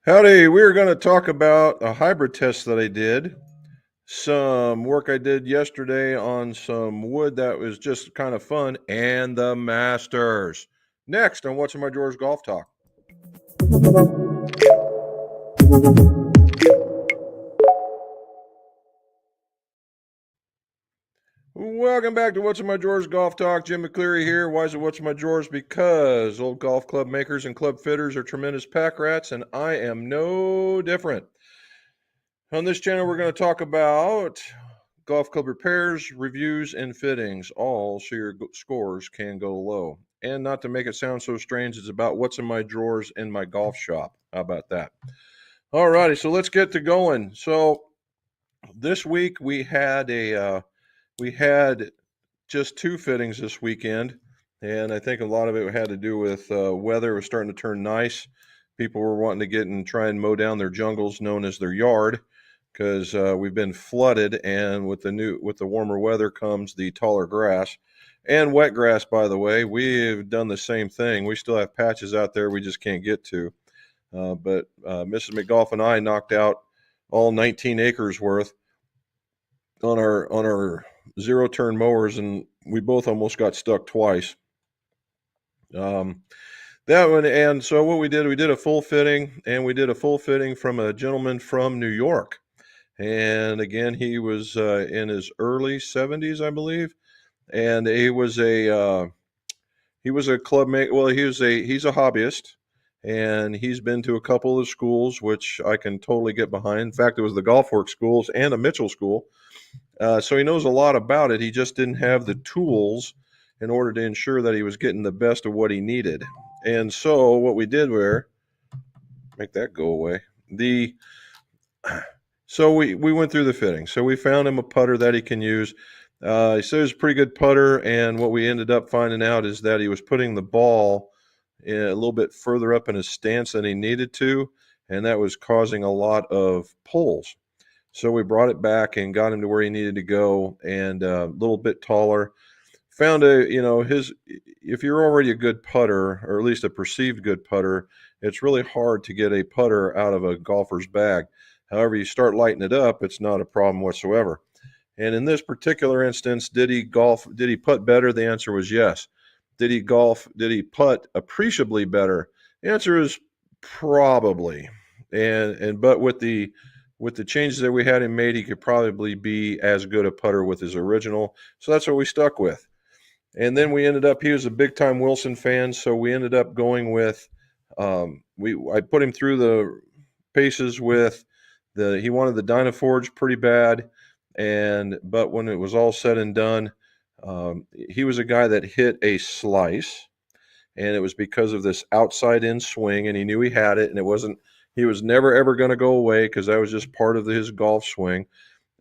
Howdy, we're going to talk about a hybrid test that I did, some work I did yesterday on some wood that was just kind of fun, and the Masters. Next on What's in My Drawers Golf Talk. Welcome back to What's in My Drawers Golf Talk. Jim McCleary here. Why is it What's in My Drawers? Because old golf club makers and club fitters are tremendous pack rats, and I am no different. On this channel, we're going to talk about golf club repairs, reviews, and fittings, all so your scores can go low. And not to make it sound so strange, it's about what's in my drawers in my golf shop. How about that? All righty, so let's get to going. So this week we had just two fittings this weekend, and I think a lot of it had to do with weather. It was starting to turn nice. People were wanting to get and try and mow down their jungles, known as their yard, because we've been flooded, and with the warmer weather comes the taller grass and wet grass. By the way, we've done the same thing. We still have patches out there we just can't get to, but Mrs. McGolf and I knocked out all 19 acres worth on our zero turn mowers, and we both almost got stuck twice. That one, and so what we did a full fitting, and we did a full fitting from a gentleman from New York. And again, he was in his early 70s, I believe, and he was a club mate. Well, he's a hobbyist, and he's been to a couple of schools, which I can totally get behind. In fact, it was the Golf Works schools and a Mitchell school, so he knows a lot about it. He just didn't have the tools in order to ensure that he was getting the best of what he needed. And so what we did were make that go away. So we went through the fitting. So we found him a putter that he can use. He said it was a pretty good putter, and what we ended up finding out is that he was putting the ball a little bit further up in his stance than he needed to, and that was causing a lot of pulls. So we brought it back and got him to where he needed to go, and a little bit taller. Found if you're already a good putter, or at least a perceived good putter, it's really hard to get a putter out of a golfer's bag. However, you start lighting it up, it's not a problem whatsoever. And in this particular instance, did he putt better? The answer was yes. Did he putt appreciably better? The answer is probably. But with the changes that we had him made, he could probably be as good a putter with his original. So that's what we stuck with. And then he was a big time Wilson fan, so we ended up going with I put him through the paces with he wanted the Dynaforge pretty bad, but when it was all said and done, he was a guy that hit a slice, and it was because of this outside in swing, and he knew he had it, and he was never ever going to go away, because that was just part of his golf swing.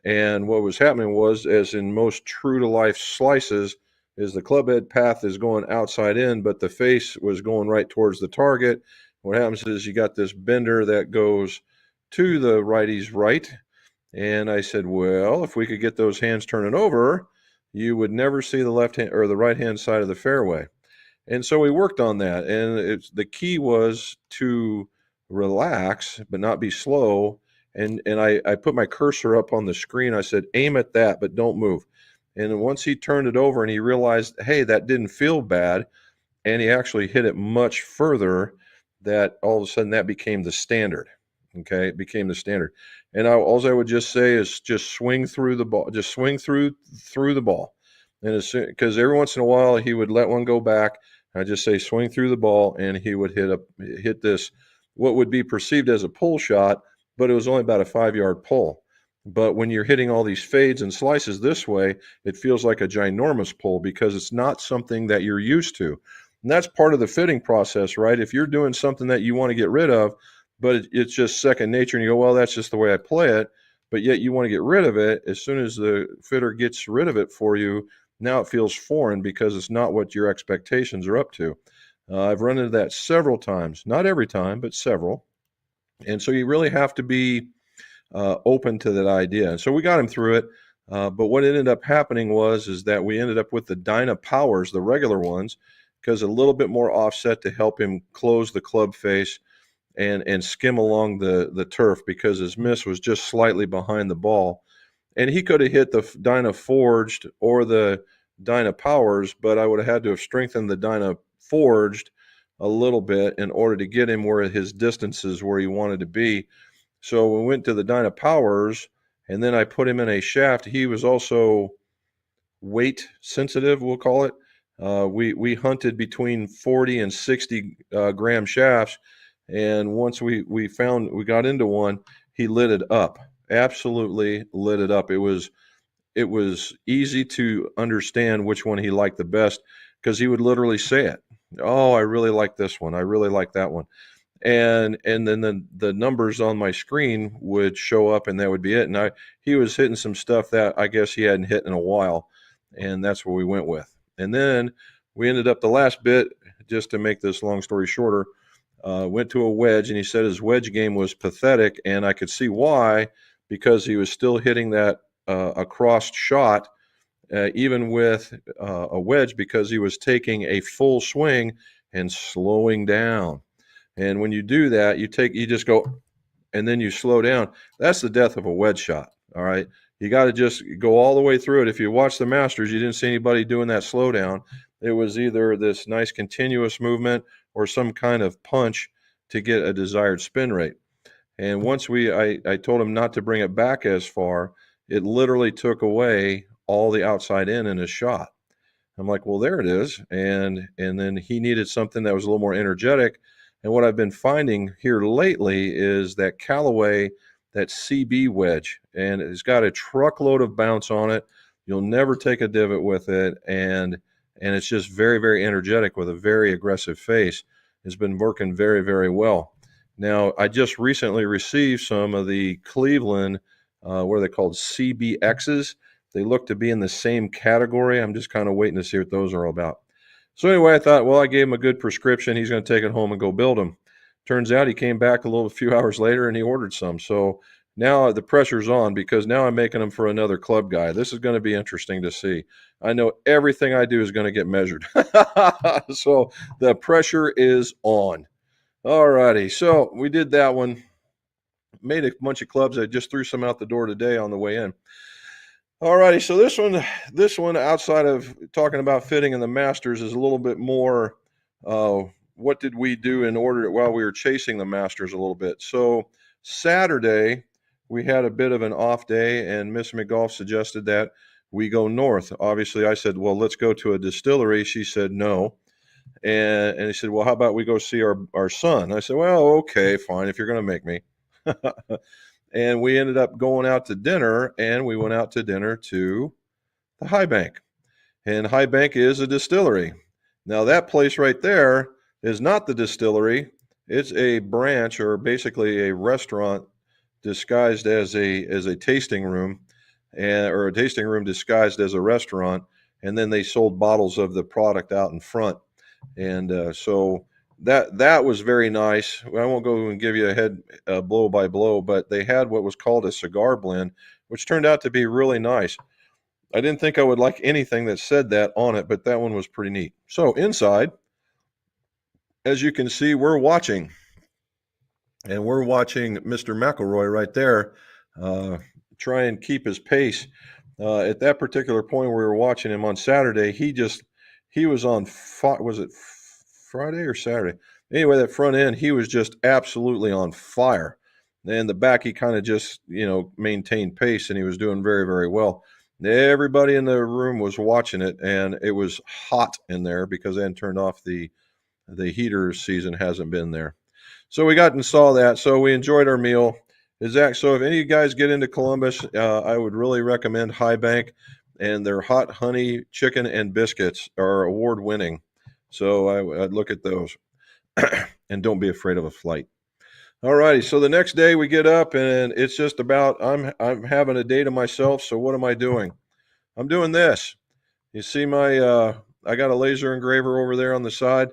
And what was happening was, as in most true to life slices, is the club head path is going outside in, but the face was going right towards the target. What happens is you got this bender that goes to the righty's right. And I said, well, if we could get those hands turning over, you would never see the left hand or the right hand side of the fairway. And so we worked on that. And the key was to relax, but not be slow. And I put my cursor up on the screen. I said, aim at that, but don't move. And once he turned it over and he realized, hey, that didn't feel bad, and he actually hit it much further, that all of a sudden that became the standard. Okay, it became the standard. And all I would just say is just swing through the ball. Just swing through the ball. And because every once in a while he would let one go back. I just say swing through the ball, and he would hit this, what would be perceived as a pull shot, but it was only about a 5-yard pull. But when you're hitting all these fades and slices this way, it feels like a ginormous pull, because it's not something that you're used to. And that's part of the fitting process, right? If you're doing something that you want to get rid of, but it's just second nature, and you go, well, that's just the way I play it, but yet you want to get rid of it, as soon as the fitter gets rid of it for you, now it feels foreign, because it's not what your expectations are up to. I've run into that several times, not every time, but several. And so you really have to be open to that idea. And so we got him through it. But what ended up happening is that we ended up with the Dyna Powers, the regular ones, because a little bit more offset to help him close the club face. and skim along the turf because his miss was just slightly behind the ball. And he could have hit the Dyna Forged or the Dyna Powers, but I would have had to have strengthened the Dyna Forged a little bit in order to get him where his distances where he wanted to be. So we went to the Dyna Powers, and then I put him in a shaft. He was also weight sensitive, we'll call it. We hunted between 40 and 60 gram shafts, and once we got into one, he lit it up. Absolutely lit it up. It was easy to understand which one he liked the best because he would literally say it. Oh, I really like this one. I really like that one. And then the numbers on my screen would show up, and that would be it. And he was hitting some stuff that I guess he hadn't hit in a while, and that's what we went with. And then we ended up the last bit, just to make this long story shorter, went to a wedge, and he said his wedge game was pathetic, and I could see why, because he was still hitting that a crossed shot, even with a wedge, because he was taking a full swing and slowing down. And when you do that, you just go, and then you slow down. That's the death of a wedge shot. All right. You got to just go all the way through it. If you watch the Masters, you didn't see anybody doing that slow down. It was either this nice continuous movement or some kind of punch to get a desired spin rate. And once I told him not to bring it back as far, it literally took away all the outside in his shot. I'm like, well, there it is. And then he needed something that was a little more energetic. And what I've been finding here lately is that Callaway, that CB wedge, and it's got a truckload of bounce on it. You'll never take a divot with it. And it's just very, very energetic with a very aggressive face. It's been working very, very well. Now, I just recently received some of the Cleveland, what are they called, CBXs. They look to be in the same category. I'm just kind of waiting to see what those are all about. So anyway, I thought, well, I gave him a good prescription. He's going to take it home and go build them. Turns out he came back a few hours later and he ordered some. So now the pressure's on because now I'm making them for another club guy. This is going to be interesting to see. I know everything I do is going to get measured. So the pressure is on. All righty. So we did that one. Made a bunch of clubs. I just threw some out the door today on the way in. All righty, so this one, outside of talking about fitting in the Masters, is a little bit more. What did we do in order while we were chasing the Masters a little bit? So Saturday we had a bit of an off day, and Miss McGolf suggested that we go north. Obviously, I said, well, let's go to a distillery. She said no, and he said, well, how about we go see our son? I said, well, okay, fine, if you're going to make me. And we ended up going out to dinner, and we went out to dinner to the High Bank. And High Bank is a distillery. Now, that place right there is not the distillery. It's a branch, or basically a restaurant disguised as a tasting room, or a tasting room disguised as a restaurant. And then they sold bottles of the product out in front. And so that was very nice. I won't go and give you a head blow by blow, but they had what was called a cigar blend, which turned out to be really nice. I didn't think I would like anything that said that on it, but that one was pretty neat. So inside, as you can see, we're watching Mr. McIlroy right there try and keep his pace. At that particular point where we were watching him on Saturday, he was on, was it Friday or Saturday? Anyway, that front end, he was just absolutely on fire. And the back, he kind of just, maintained pace, and he was doing very, very well. Everybody in the room was watching it, and it was hot in there because they hadn't turned off the heater season hasn't been there. So we got and saw that. So we enjoyed our meal. So if any of you guys get into Columbus, I would really recommend High Bank, and their hot honey chicken and biscuits are award winning. So I'd look at those. And don't be afraid of a flight. All righty. So the next day we get up, and it's just about I'm having a day to myself. So what am I doing? I'm doing this. You see I got a laser engraver over there on the side.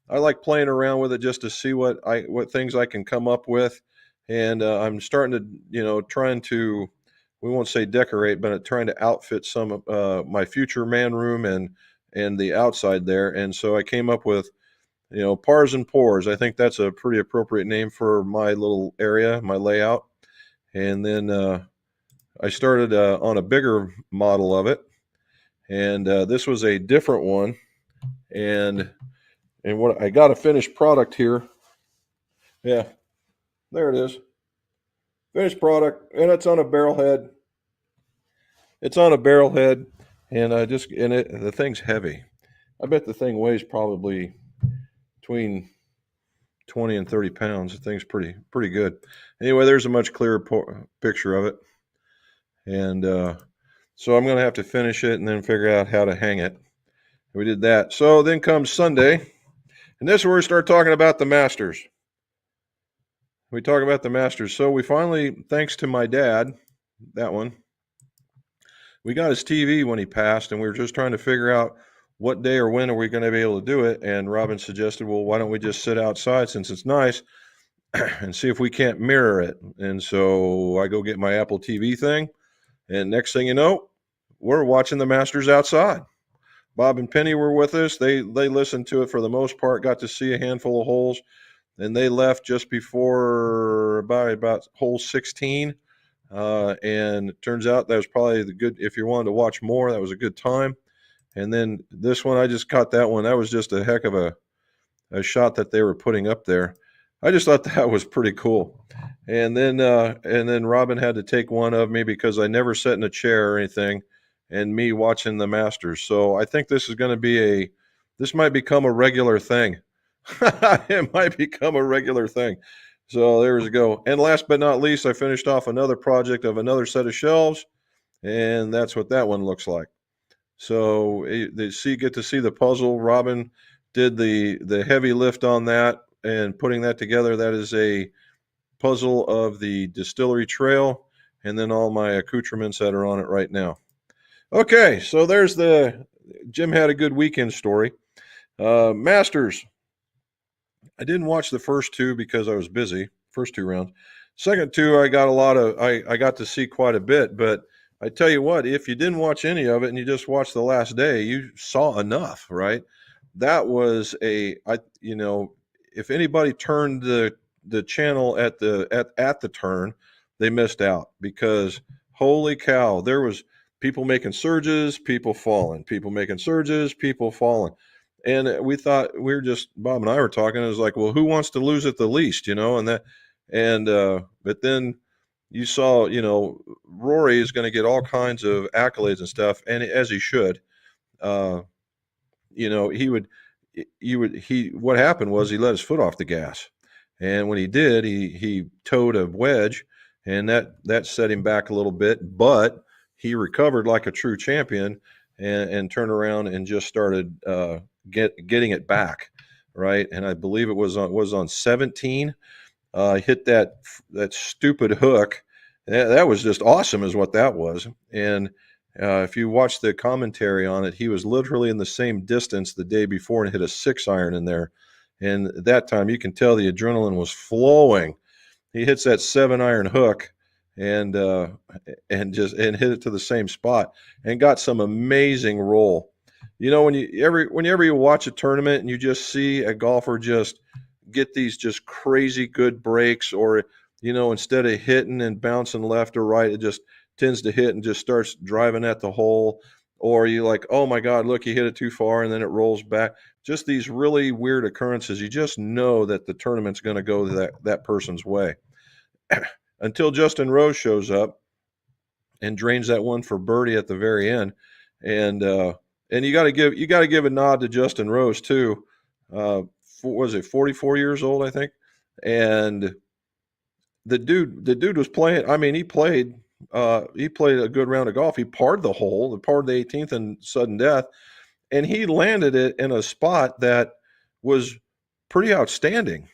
I like playing around with it just to see what things I can come up with. And I'm starting to, trying to, we won't say decorate, but trying to outfit some of my future man room and the outside there. And so I came up with pars and pores. I think that's a pretty appropriate name for my little area, my layout. And then I started on a bigger model of it, and this was a different one. And what I got a finished product here. Yeah, there it is, finished product, and it's on a barrel head. It's on a barrel head, and the thing's heavy. I bet the thing weighs probably between 20 and 30 pounds. The thing's pretty good. Anyway, there's a much clearer picture of it, and so I'm going to have to finish it and then figure out how to hang it. We did that. So then comes Sunday, and this is where we start talking about the Masters. We talk about the Masters. So we finally, thanks to my dad, that one, we got his TV when he passed, and we were just trying to figure out what day or when are we going to be able to do it. And Robin suggested, well, why don't we just sit outside since it's nice and see if we can't mirror it. And so I go get my Apple TV thing, and next thing you know, we're watching the Masters outside. Bob and Penny were with us. They listened to it for the most part, got to see a handful of holes, and they left just before about hole 16. And it turns out that was probably if you wanted to watch more, that was a good time. And then this one, I just caught that one. That was just a heck of a shot that they were putting up there. I just thought that was pretty cool. And then Robin had to take one of me because I never sat in a chair or anything, and me watching the Masters. So I think this is going to be this might become a regular thing. It might become a regular thing. So there we go. And last but not least, I finished off another project of another set of shelves, and that's what that one looks like. So get to see the puzzle. Robin did the heavy lift on that and putting that together. That is a puzzle of the distillery trail, and then all my accoutrements that are on it right now. Okay, so there's Jim had a good weekend story. Masters. I didn't watch the first two because I was busy. First two rounds. Second two, I got I got to see quite a bit. But I tell you what, if you didn't watch any of it and you just watched the last day, you saw enough, right? That was if anybody turned the channel at the turn, they missed out, because holy cow, there was people making surges, people falling, people making surges, people falling. And we thought, Bob and I were talking, it was like, well, who wants to lose it the least, but then you saw, Rory is going to get all kinds of accolades and stuff, and as he should. What happened was he let his foot off the gas, and when he did, he towed a wedge, and that set him back a little bit, but he recovered like a true champion and turned around and just started getting it back, right? And I believe it was on 17. Hit that stupid hook. That was just awesome, is what that was. And if you watch the commentary on it, he was literally in the same distance the day before and hit a 6-iron in there. And at that time, you can tell the adrenaline was flowing. He hits that 7-iron hook and hit it to the same spot and got some amazing roll. Whenever you watch a tournament and you just see a golfer just get these just crazy good breaks, or instead of hitting and bouncing left or right, it just tends to hit and just starts driving at the hole, or you like, oh my God, look, he hit it too far, and then it rolls back. Just these really weird occurrences. You just know that the tournament's going to go that person's way until Justin Rose shows up and drains that one for birdie at the very end. And you got to give a nod to Justin Rose too. Was it 44 years old, I think? And the dude was playing. I mean, he played a good round of golf. He parred the 18th in sudden death, and he landed it in a spot that was pretty outstanding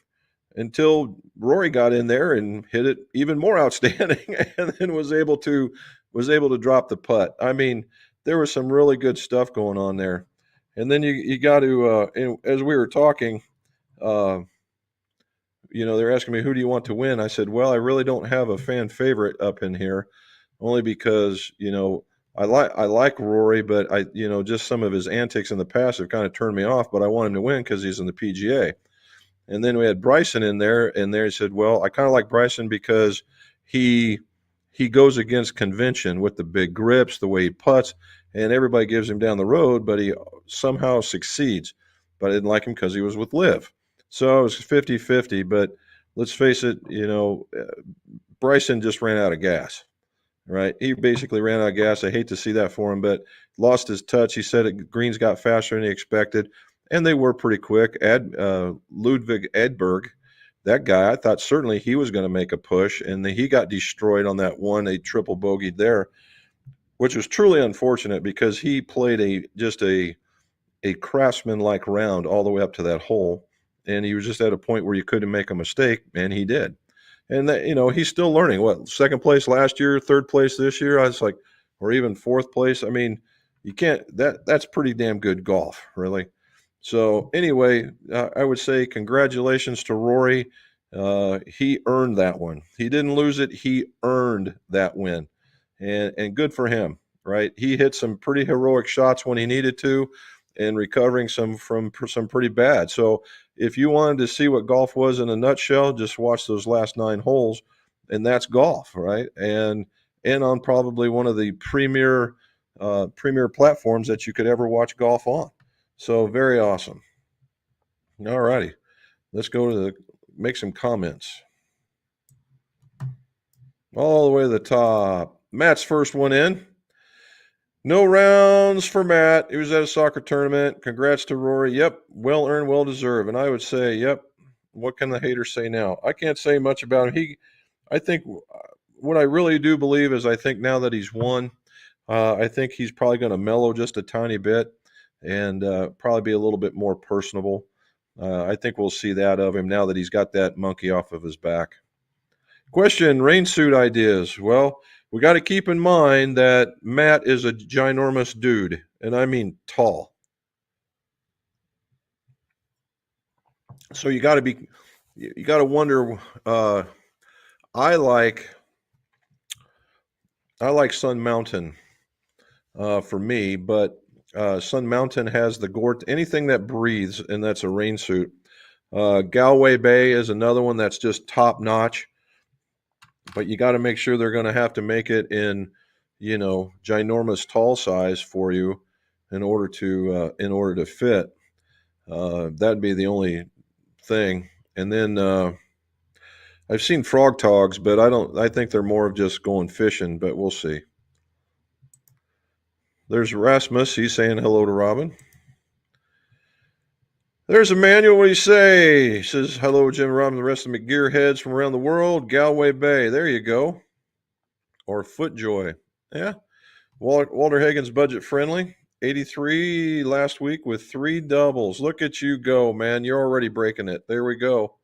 until Rory got in there and hit it even more outstanding, and then was able to drop the putt. I mean, there was some really good stuff going on there. And then you got to, as we were talking, they're asking me, who do you want to win? I said, well, I really don't have a fan favorite up in here, only because, I like Rory, but just some of his antics in the past have kind of turned me off. But I want him to win because he's in the PGA. And then we had Bryson in there, and there he said, "Well, I kind of like Bryson because he he goes against convention with the big grips, the way he putts, and everybody gives him down the road, but he somehow succeeds. But I didn't like him because he was with Liv. So it was 50-50, but let's face it, Bryson just ran out of gas, right? He basically ran out of gas. I hate to see that for him, but lost his touch. He said greens got faster than he expected, and they were pretty quick. Ludwig Edberg, that guy, I thought certainly he was going to make a push, and he got destroyed on that one. They triple bogeyed there, which was truly unfortunate because he played a craftsman-like round all the way up to that hole, and he was just at a point where you couldn't make a mistake, and he did. And that, he's still learning. What, second place last year, third place this year? I was like, or even fourth place. I mean, you can't. That's pretty damn good golf, really. So anyway, I would say congratulations to Rory. He earned that one. He didn't lose it. He earned that win, and good for him. Right? He hit some pretty heroic shots when he needed to, and recovering some from some pretty bad. So if you wanted to see what golf was in a nutshell, just watch those last 9 holes, and that's golf, right? And on probably one of the premier platforms that you could ever watch golf on. So very awesome. All righty, let's go to make some comments. All the way to the top. Matt's first one in. No rounds for Matt. He was at a soccer tournament. Congrats to Rory. Yep, well earned, well deserved. And I would say, yep. What can the haters say now? I can't say much about him. I think what I really do believe is I think now that he's won, I think he's probably going to mellow just a tiny bit and probably be a little bit more personable. I think we'll see that of him now that he's got that monkey off of his back. Question, rain suit ideas. Well, we got to keep in mind that Matt is a ginormous dude, and I mean tall. So you got to wonder. I like Sun Mountain for me, but Sun Mountain has the Gort, anything that breathes, and that's a rain suit. Galway Bay is another one that's just top notch. But you got to make sure they're going to have to make it in, ginormous tall size for you in order to fit. That'd be the only thing. And then I've seen frog togs, but I think they're more of just going fishing. But we'll see. There's Rasmus. He's saying hello to Robin. There's Emmanuel. What do you say? He says, hello, Jim, Robin, the rest of the gearheads from around the world. Galway Bay. There you go. Or Footjoy. Yeah. Walter Hagen's budget friendly. 83 last week with 3 doubles. Look at you go, man. You're already breaking it. There we go.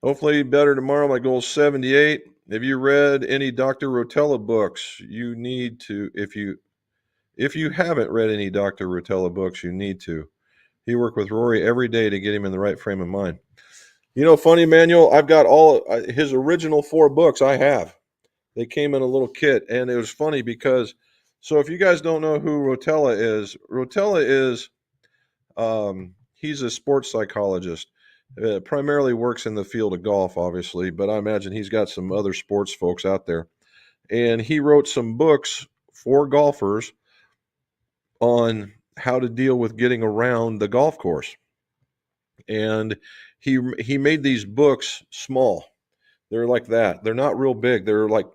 Hopefully better tomorrow. My goal is 78. Have you read any Dr. Rotella books? You need to. If you haven't read any Dr. Rotella books, you need to. He worked with Rory every day to get him in the right frame of mind. Funny, Emmanuel, I've got all his original 4 books I have. They came in a little kit, and it was funny because, so if you guys don't know who Rotella is he's a sports psychologist. Primarily works in the field of golf, obviously, but I imagine he's got some other sports folks out there. And he wrote some books for golfers on how to deal with getting around the golf course. And he made these books small. They're like that. They're not real big. They're like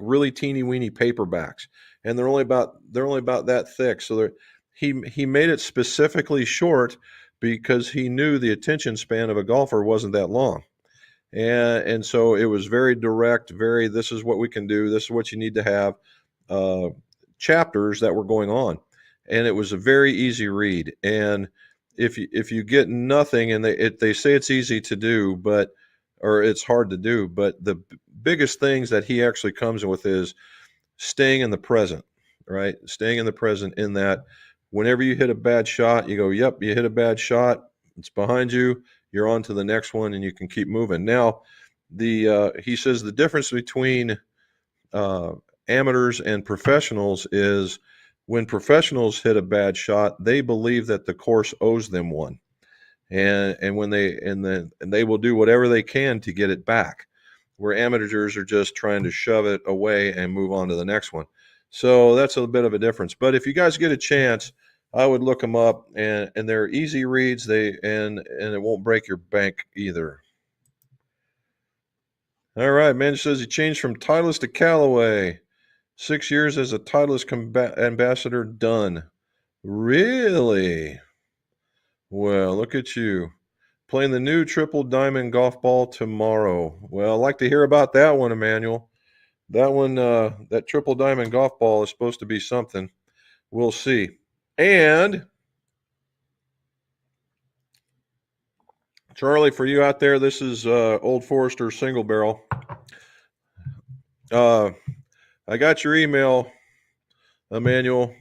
really teeny weeny paperbacks, and they're only about that thick. So he made it specifically short because he knew the attention span of a golfer wasn't that long. And so it was very direct, this is what we can do, this is what you need to have, chapters that were going on. And it was a very easy read. And if you get nothing, and they say it's easy to do, or it's hard to do, but the biggest things that he actually comes in with is staying in the present, right? Staying in the present, in that whenever you hit a bad shot, you go, yep, you hit a bad shot, it's behind you, you're on to the next one, and you can keep moving. Now, he says the difference between amateurs and professionals is when professionals hit a bad shot, they believe that the course owes them one. And when they will do whatever they can to get it back, where amateurs are just trying to shove it away and move on to the next one. So that's a bit of a difference. But if you guys get a chance, I would look them up, and they're easy reads. And it won't break your bank either. All right, man says he changed from Titleist to Callaway. 6 years as a Titleist ambassador done. Really? Well, look at you. Playing the new Triple Diamond golf ball tomorrow. Well, I'd like to hear about that one, Emmanuel. That one, that Triple Diamond golf ball is supposed to be something. We'll see. And Charlie, for you out there, this is Old Forester single barrel. I got your email, Emmanuel,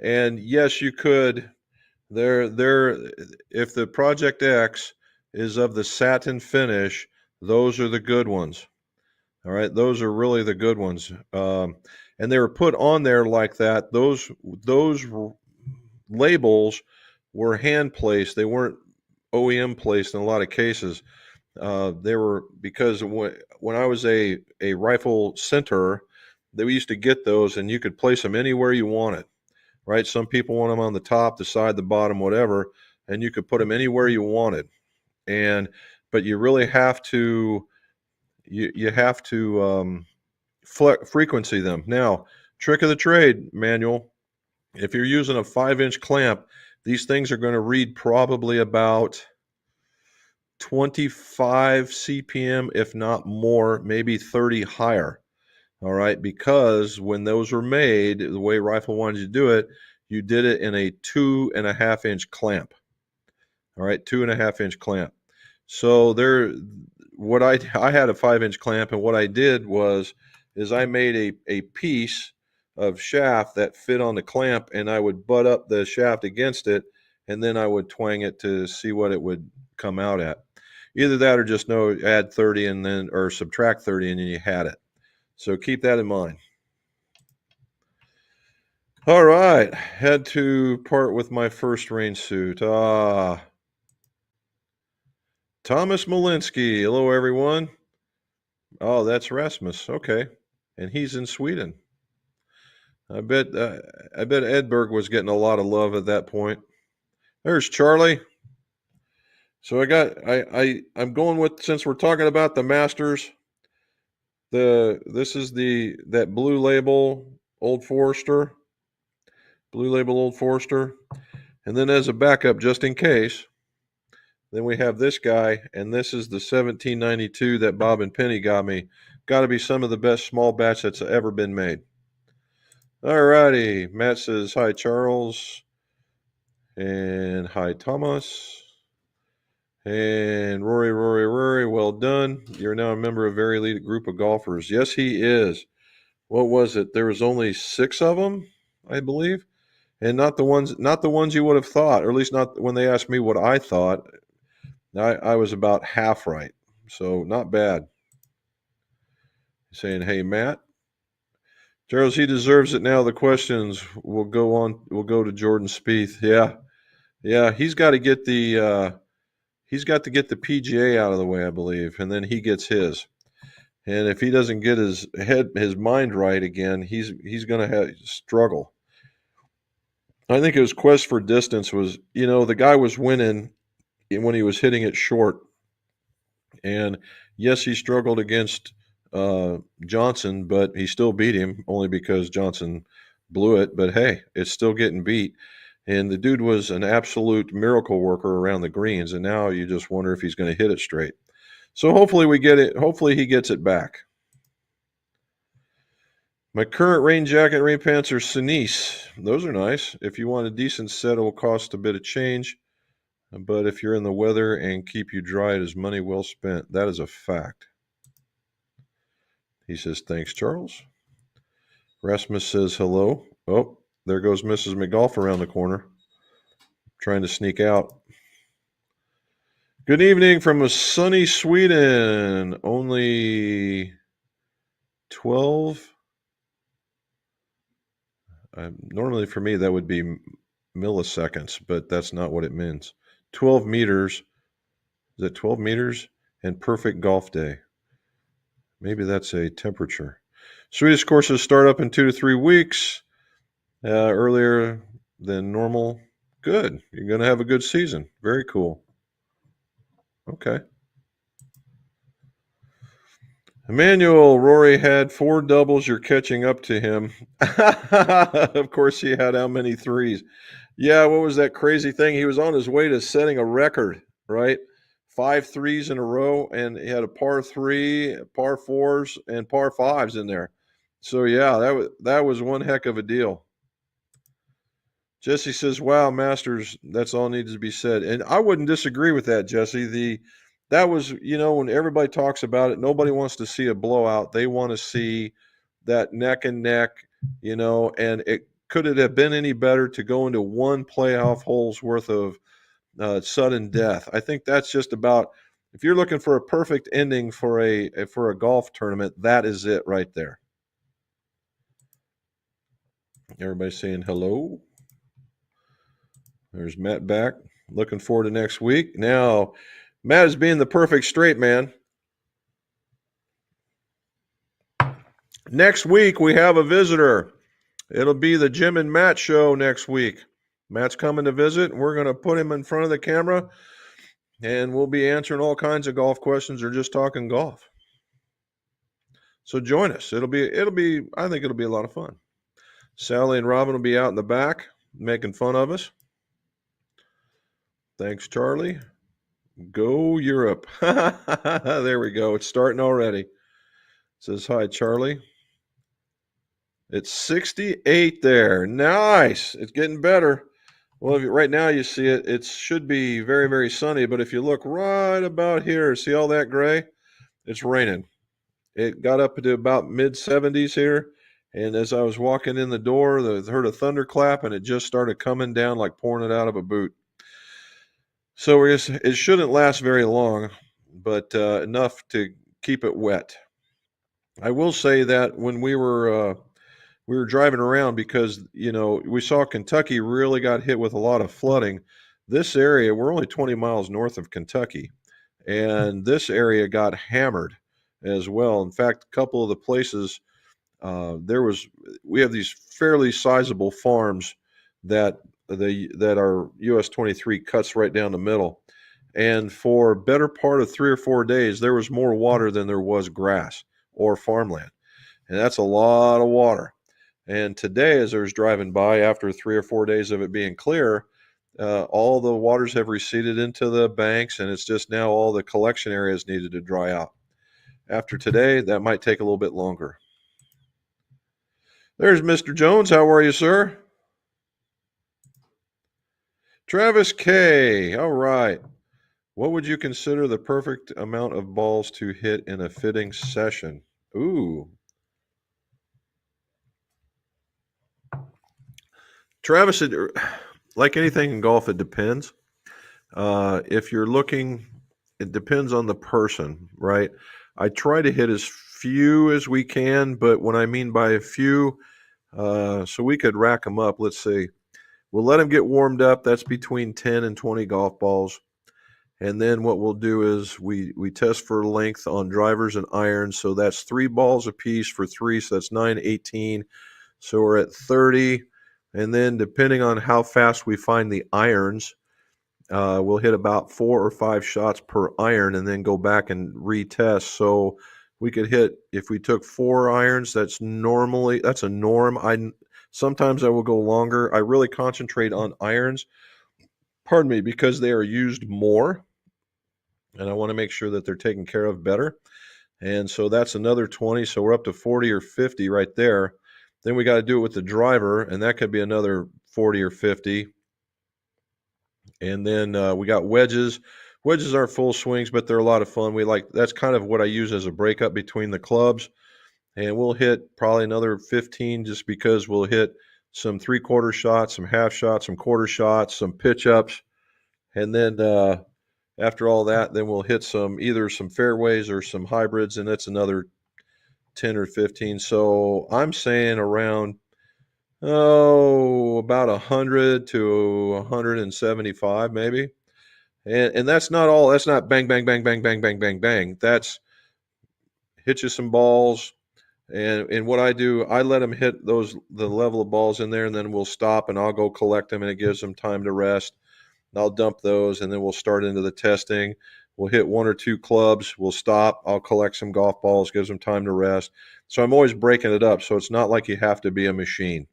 and yes, you could. If the Project X is of the satin finish, those are the good ones. All right, those are really the good ones, and they were put on there like that. Those labels were hand placed; they weren't OEM placed in a lot of cases. They were because when I was a rifle center, they used to get those, and you could place them anywhere you wanted. Right? Some people want them on the top, the side, the bottom, whatever, and you could put them anywhere you wanted. But you really have to you have to frequency them. Now, trick of the trade, Manual. If you're using a 5-inch clamp, these things are going to read probably about 25 CPM, if not more, maybe 30 higher. All right, because when those were made, the way Rifle wanted you to do it, you did it in a 2.5-inch clamp. All right, 2.5-inch clamp. So what I had a 5-inch clamp, and what I did is I made a piece of shaft that fit on the clamp, and I would butt up the shaft against it, and then I would twang it to see what it would come out at. Either that or just add 30 and then or subtract 30 and then you had it. So keep that in mind. All right, had to part with my first rain suit. Thomas Malinsky. Hello, everyone. Oh, that's Rasmus. Okay, and he's in Sweden. I bet Edberg was getting a lot of love at that point. There's Charlie. So I'm going with, since we're talking about the Masters, this is that Blue Label Old Forester. Blue Label Old Forester. And then as a backup, just in case, then we have this guy, and this is the 1792 that Bob and Penny got me. Got to be some of the best small batch that's ever been made. All righty. Matt says, hi, Charles. And hi, Thomas. And Rory, well done. You're now a member of a very elite group of golfers. Yes, he is. What was it? There was only 6 of them, I believe. And not the ones you would have thought, or at least not when they asked me what I thought. I was about half right, so not bad. Saying, hey, Matt. Charles, he deserves it now. The questions will go on. We'll go to Jordan Spieth. Yeah. He's got to get the PGA out of the way, I believe, and then he gets his. And if he doesn't get his mind right again, he's going to struggle. I think his quest for distance was, the guy was winning when he was hitting it short. And yes, he struggled against Johnson, but he still beat him only because Johnson blew it. But hey, it's still getting beat. And the dude was an absolute miracle worker around the greens. And now you just wonder if he's going to hit it straight. So hopefully we get it. Hopefully he gets it back. My current rain jacket and rain pants are Sinise. Those are nice. If you want a decent set, it will cost a bit of change. But if you're in the weather and keep you dry, it is money well spent. That is a fact. He says, thanks, Charles. Rasmus says hello. Oh, there goes Mrs. McGolf around the corner, trying to sneak out. Good evening from a sunny Sweden. Only 12 Normally for me, that would be milliseconds, but that's not what it means. 12 meters. Is it 12 meters? And perfect golf day. Maybe that's a temperature. Swedish courses start up in 2 to 3 weeks, earlier than normal. Good. You're going to have a good season. Very cool. Okay. Emmanuel, Rory had 4 doubles. You're catching up to him. Of course, he had how many threes? Yeah, what was that crazy thing? He was on his way to setting a record, right? 5 threes in a row, and he had a par 3, par 4s, and par 5s in there. So yeah, that was one heck of a deal. Jesse says, "Wow, Masters, that's all needs to be said." And I wouldn't disagree with that, Jesse. That was, when everybody talks about it, nobody wants to see a blowout. They want to see that neck and neck, and could it have been any better to go into one playoff hole's worth of sudden death? I think that's just about, if you're looking for a perfect ending for a golf tournament, that is it right there. Everybody saying hello. There's Matt back. Looking forward to next week. Now, Matt is being the perfect straight man. Next week, we have a visitor. It'll be the Jim and Matt show next week. Matt's coming to visit. We're going to put him in front of the camera, and we'll be answering all kinds of golf questions or just talking golf. So join us. I think it'll be a lot of fun. Sally and Robin will be out in the back making fun of us. Thanks, Charlie. Go Europe. There we go. It's starting already. Says hi, Charlie. It's 68 there. Nice. It's getting better. Well, right now you see it. It should be very, very sunny. But if you look right about here, see all that gray? It's raining. It got up to about mid-70s here. And as I was walking in the door, I heard a thunderclap, and it just started coming down like pouring it out of a boot. So it shouldn't last very long, but enough to keep it wet. I will say that when we were driving around, because we saw Kentucky really got hit with a lot of flooding. This area, we're only 20 miles north of Kentucky, and this area got hammered as well. In fact, a couple of the places we have these fairly sizable farms that our US 23 cuts right down the middle. And for a better part of 3 or 4 days, there was more water than there was grass or farmland. And that's a lot of water. And today, as I was driving by, after 3 or 4 days of it being clear, all the waters have receded into the banks, and it's just now all the collection areas needed to dry out. After today, that might take a little bit longer. There's Mr. Jones. How are you, sir? Travis K. All right. What would you consider the perfect amount of balls to hit in a fitting session? Ooh. Travis, like anything in golf, it depends. If you're looking, it depends on the person, right? I try to hit as few as we can, but what I mean by a few, so we could rack them up. Let's see. We'll let them get warmed up. That's between 10 and 20 golf balls. And then what we'll do is we test for length on drivers and irons. So that's 3 balls a piece for 3. So that's 9, 18. So we're at 30. And then depending on how fast we find the irons, we'll hit about 4 or 5 shots per iron and then go back and retest. So we could hit, if we took 4 irons, that's a norm. Sometimes I will go longer. I really concentrate on irons, because they are used more, and I want to make sure that they're taken care of better. And so that's another 20. So we're up to 40 or 50 right there. Then we got to do it with the driver, and that could be another 40 or 50. And then we got wedges. Wedges aren't full swings, but they're a lot of fun. That's kind of what I use as a breakup between the clubs. And we'll hit probably another 15, just because we'll hit some 3/4 shots, some half shots, some quarter shots, some pitch ups. And then after all that, then we'll hit either some fairways or some hybrids, and that's another 10 or 15. So I'm saying around Oh, about 100 to 175 maybe. And that's not all. That's not bang, bang, bang, bang, bang, bang, bang, bang. That's hit you some balls. And what I do, I let them hit the level of balls in there, and then we'll stop and I'll go collect them, and it gives them time to rest. I'll dump those, and then we'll start into the testing. We'll hit one or two clubs. We'll stop. I'll collect some golf balls, gives them time to rest. So I'm always breaking it up. So it's not like you have to be a machine.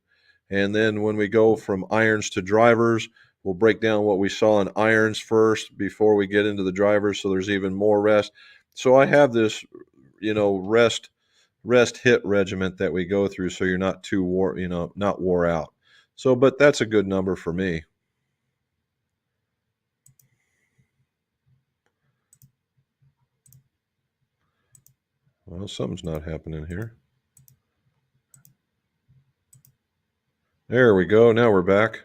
And then when we go from irons to drivers, we'll break down what we saw in irons first before we get into the drivers. So there's even more rest. So I have this, rest hit regiment that we go through. So you're not not wore out. So, but that's a good number for me. Well, something's not happening here. There we go. Now we're back.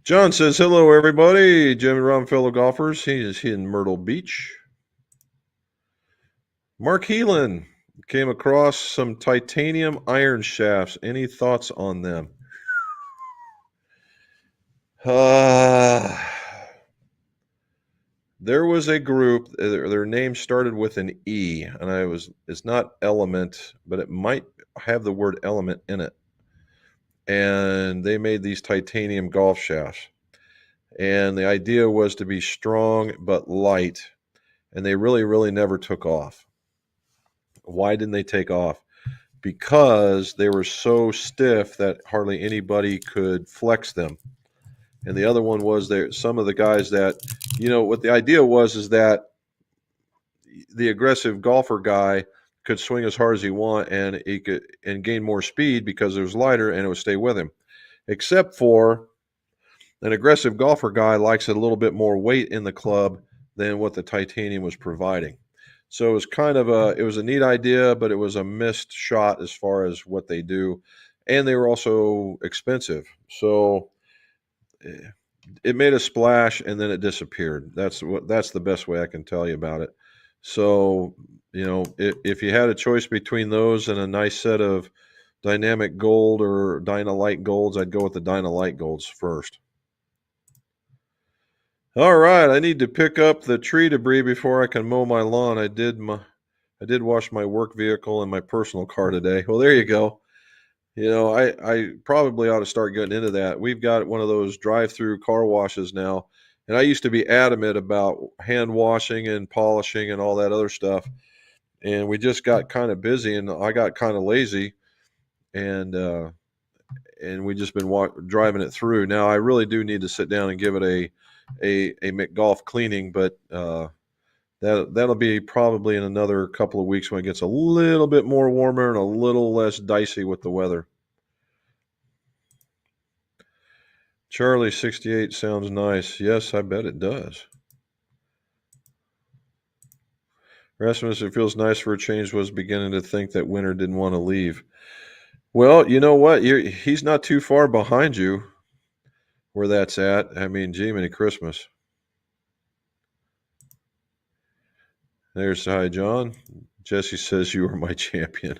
John says, hello, everybody. Jim and Rob, fellow golfers. He is in Myrtle Beach. Mark Heelan came across some titanium iron shafts. Any thoughts on them? There was a group, their name started with an E, and it's not element, but it might have the word element in it. And they made these titanium golf shafts. And the idea was to be strong but light. And they really, really never took off. Why didn't they take off? Because they were so stiff that hardly anybody could flex them. And the other one was there, some of the guys that, what the idea was is that the aggressive golfer guy could swing as hard as he want, and he could and gain more speed because it was lighter and it would stay with him. Except for an aggressive golfer guy likes a little bit more weight in the club than what the titanium was providing. So it was it was a neat idea, but it was a missed shot as far as what they do. And they were also expensive. So it made a splash and then it disappeared. That's the best way I can tell you about it. So, if you had a choice between those and a nice set of dynamic gold or Dynalite golds, I'd go with the Dynalite golds first. All right, I need to pick up the tree debris before I can mow my lawn. I did wash my work vehicle and my personal car today. Well, there you go. I probably ought to start getting into that. We've got one of those drive-through car washes now, and I used to be adamant about hand washing and polishing and all that other stuff. And we just got kind of busy, and I got kind of lazy, and we just been driving it through. Now I really do need to sit down and give it a McGolf cleaning, but that'll be probably in another couple of weeks when it gets a little bit more warmer and a little less dicey with the weather. Charlie 68 sounds nice. Yes, I bet it does. Rasmus, it feels nice for a change, was beginning to think that Winter didn't want to leave. Well, you know what? He's not too far behind you where that's at. I mean, gee, many Christmas. There's hi, John. Jesse says you are my champion.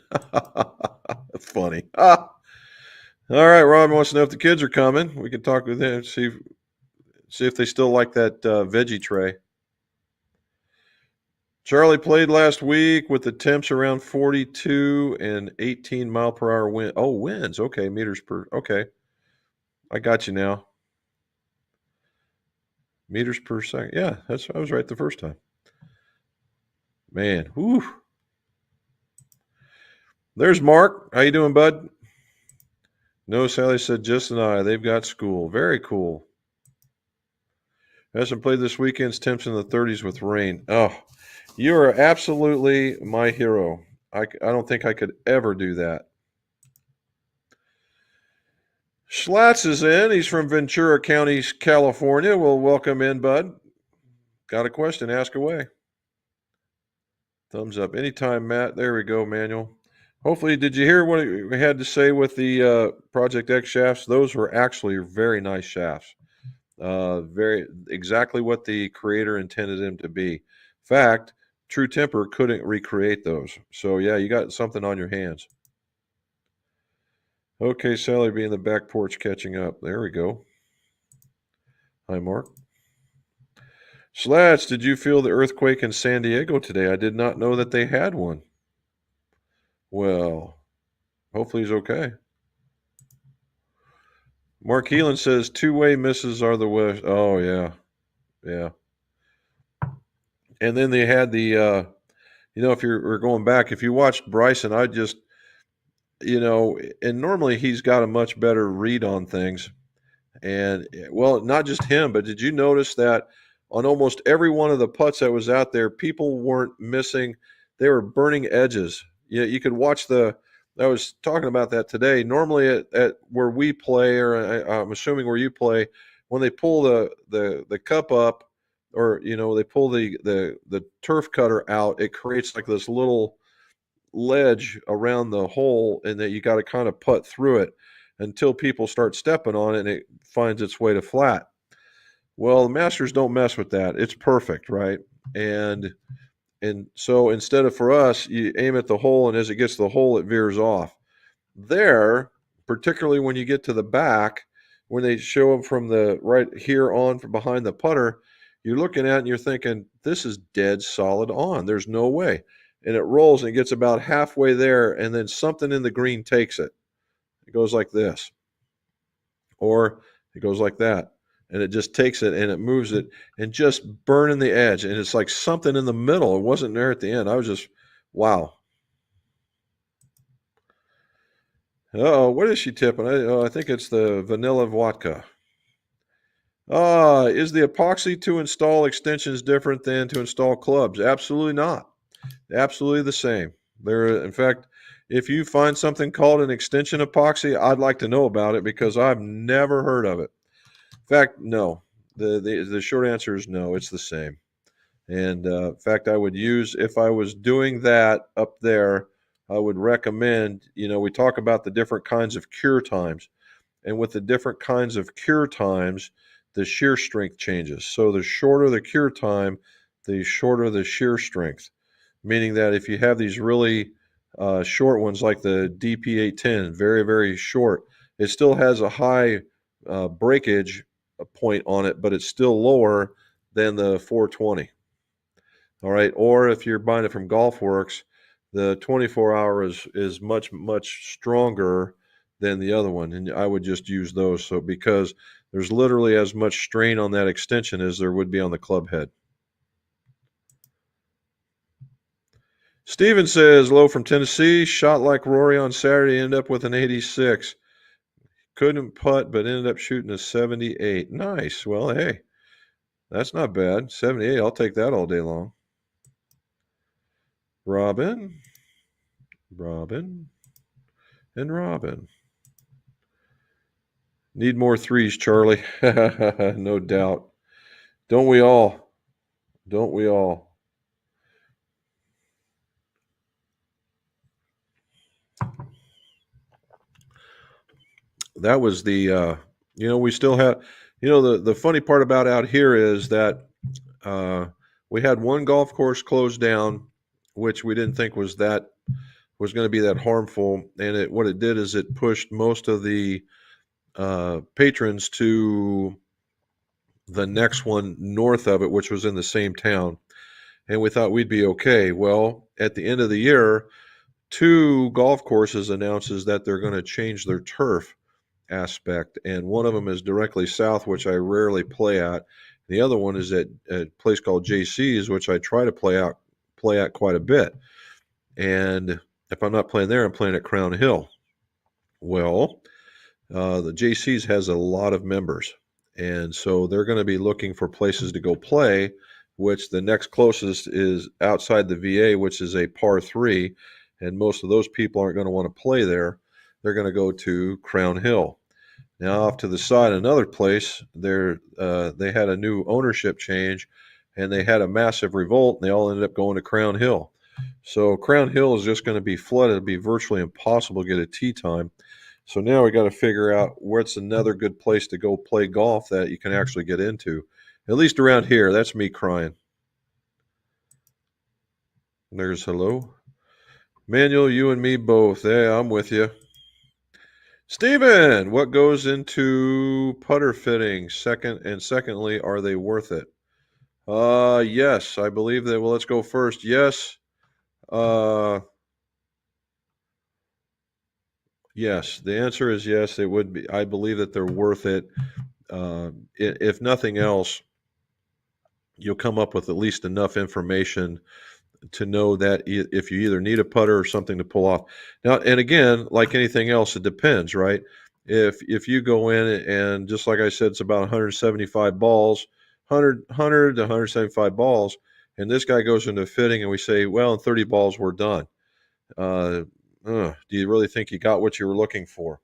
Funny. All right, Rob wants to know if the kids are coming. We can talk with them, see if they still like that veggie tray. Charlie played last week with the temps around 42 and 18 mile per hour wind. Oh, winds. Okay, meters per. Okay, I got you now. Meters per second. Yeah, I was right the first time. Man, whew. There's Mark. How you doing, bud? No, Sally said just and I. They've got school. Very cool. Hasn't played this weekend's temps in the 30s with rain. Oh, you are absolutely my hero. I don't think I could ever do that. Schlats is in. He's from Ventura County, California. We'll welcome in, bud. Got a question? Ask away. Thumbs up. Anytime, Matt. There we go, Manuel. Hopefully, did you hear what we had to say with the Project X shafts? Those were actually very nice shafts. Very exactly what the creator intended them to be. In fact, True Temper couldn't recreate those. So yeah, you got something on your hands. Okay, Sally be in the back porch catching up. There we go. Hi, Mark. Slats, did you feel the earthquake in San Diego today? I did not know that they had one. Well, hopefully he's okay. Mark Heelan says two-way misses are the worst. Oh, yeah. Yeah. And then they had if we're going back, if you watched Bryson, I just, and normally he's got a much better read on things. And well, not just him, but did you notice that on almost every one of the putts that was out there, people weren't missing, they were burning edges. You could watch I was talking about that today. Normally at where we play, or I'm assuming where you play, when they pull the cup up, or they pull the turf cutter out, it creates like this little ledge around the hole, and that you got to kind of putt through it until people start stepping on it and it finds its way to flat. Well, the Masters don't mess with that. It's perfect, right? And so instead of, for us, you aim at the hole, and as it gets to the hole, it veers off. There, particularly when you get to the back, when they show them from the right here on from behind the putter, you're looking at it and you're thinking, this is dead solid on. There's no way. And it rolls and it gets about halfway there, and then something in the green takes it. It goes like this, or it goes like that. And it just takes it and it moves it and just burning the edge. And it's like something in the middle. It wasn't there at the end. I was just, wow. Oh, what is she tipping? I think it's the vanilla vodka. Is the epoxy to install extensions different than to install clubs? Absolutely not. Absolutely the same. In fact, if you find something called an extension epoxy, I'd like to know about it because I've never heard of it. In fact, no. The short answer is no. It's the same. And in fact, I would use, if I was doing that up there, I would recommend, we talk about the different kinds of cure times. And with the different kinds of cure times, the shear strength changes. So the shorter the cure time, the shorter the shear strength. Meaning that if you have these really short ones like the DP810, very, very short, it still has a high breakage point on it, but it's still lower than the 420. All right. Or if you're buying it from GolfWorks, the 24-hour is much, much stronger than the other one. And I would just use those. So because there's literally as much strain on that extension as there would be on the club head. Steven says, low from Tennessee, shot like Rory on Saturday, ended up with an 86. Couldn't putt, but ended up shooting a 78. Nice. Well, hey, that's not bad. 78, I'll take that all day long. Robin, and Robin. Need more threes, Charlie. No doubt. Don't we all? Don't we all? That was we still have, the funny part about out here is that we had one golf course closed down, which we didn't think was going to be that harmful. And what it did is it pushed most of the patrons to the next one north of it, which was in the same town. And we thought we'd be okay. Well, at the end of the year, two golf courses announces that they're going to change their turf aspect, and one of them is directly south, which I rarely play at. The other one is at a place called JC's, which I try to play at quite a bit. And if I'm not playing there, I'm playing at Crown Hill. Well, the JC's has a lot of members, and so they're going to be looking for places to go play, which the next closest is outside the VA, which is a par 3, and most of those people aren't going to want to play there. They're going to go to Crown Hill. Now, off to the side, another place, they had a new ownership change, and they had a massive revolt, and they all ended up going to Crown Hill. So Crown Hill is just going to be flooded. It'll be virtually impossible to get a tee time. So now we got to figure out what's another good place to go play golf that you can actually get into. At least around here. That's me crying. There's hello. Manuel, you and me both. Hey, I'm with you. Steven, what goes into putter fittings? Secondly, are they worth it? Yes, I believe that. Well, let's go first. Yes. Uh, yes. The answer is yes. It would be. I believe that they're worth it. If nothing else, you'll come up with at least enough information to know that if you either need a putter or something to pull off. Now, and again, like anything else, it depends, right? If you go in and just like I said, it's about 175 balls, 100 to 175 balls, and this guy goes into fitting, and we say, well, in 30 balls, we're done. Uh, do you really think you got what you were looking for?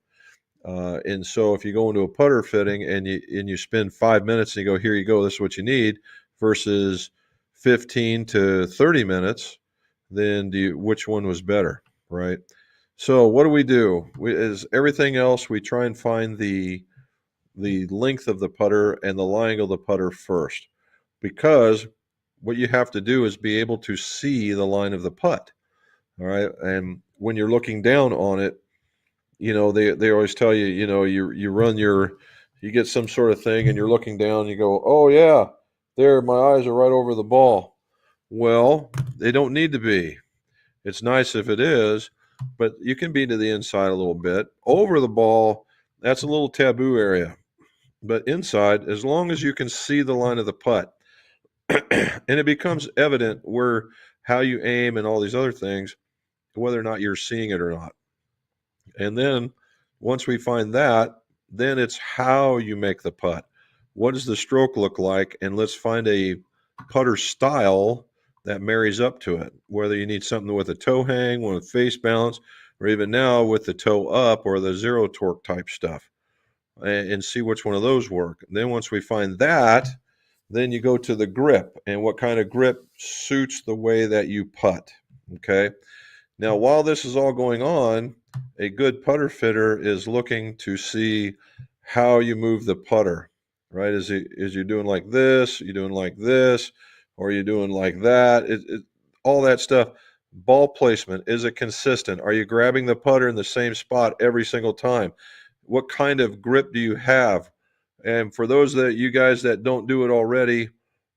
And so if you go into a putter fitting and you spend 5 minutes and you go, here you go, this is what you need, versus 15 to 30 minutes, then which one was better, right? So what do? As everything else, we try and find the length of the putter and the lie angle of the putter first, because what you have to do is be able to see the line of the putt. All right, and when you're looking down on it, they always tell you, you run you get some sort of thing and you're looking down and you go, oh yeah, there, my eyes are right over the ball. Well, they don't need to be. It's nice if it is, but you can be to the inside a little bit. Over the ball, that's a little taboo area. But inside, as long as you can see the line of the putt, and it becomes evident where how you aim and all these other things, whether or not you're seeing it or not. And then once we find that, then it's how you make the putt. What does the stroke look like? And let's find a putter style that marries up to it. Whether you need something with a toe hang, one with face balance, or even now with the toe up or the zero torque type stuff, and see which one of those work. And then once we find that, then you go to the grip and what kind of grip suits the way that you putt. Okay. Now, while this is all going on, a good putter fitter is looking to see how you move the putter, right? Is you doing like this? You doing like this? Or are you doing like that? All that stuff. Ball placement, is it consistent? Are you grabbing the putter in the same spot every single time? What kind of grip do you have? And for those that you guys that don't do it already,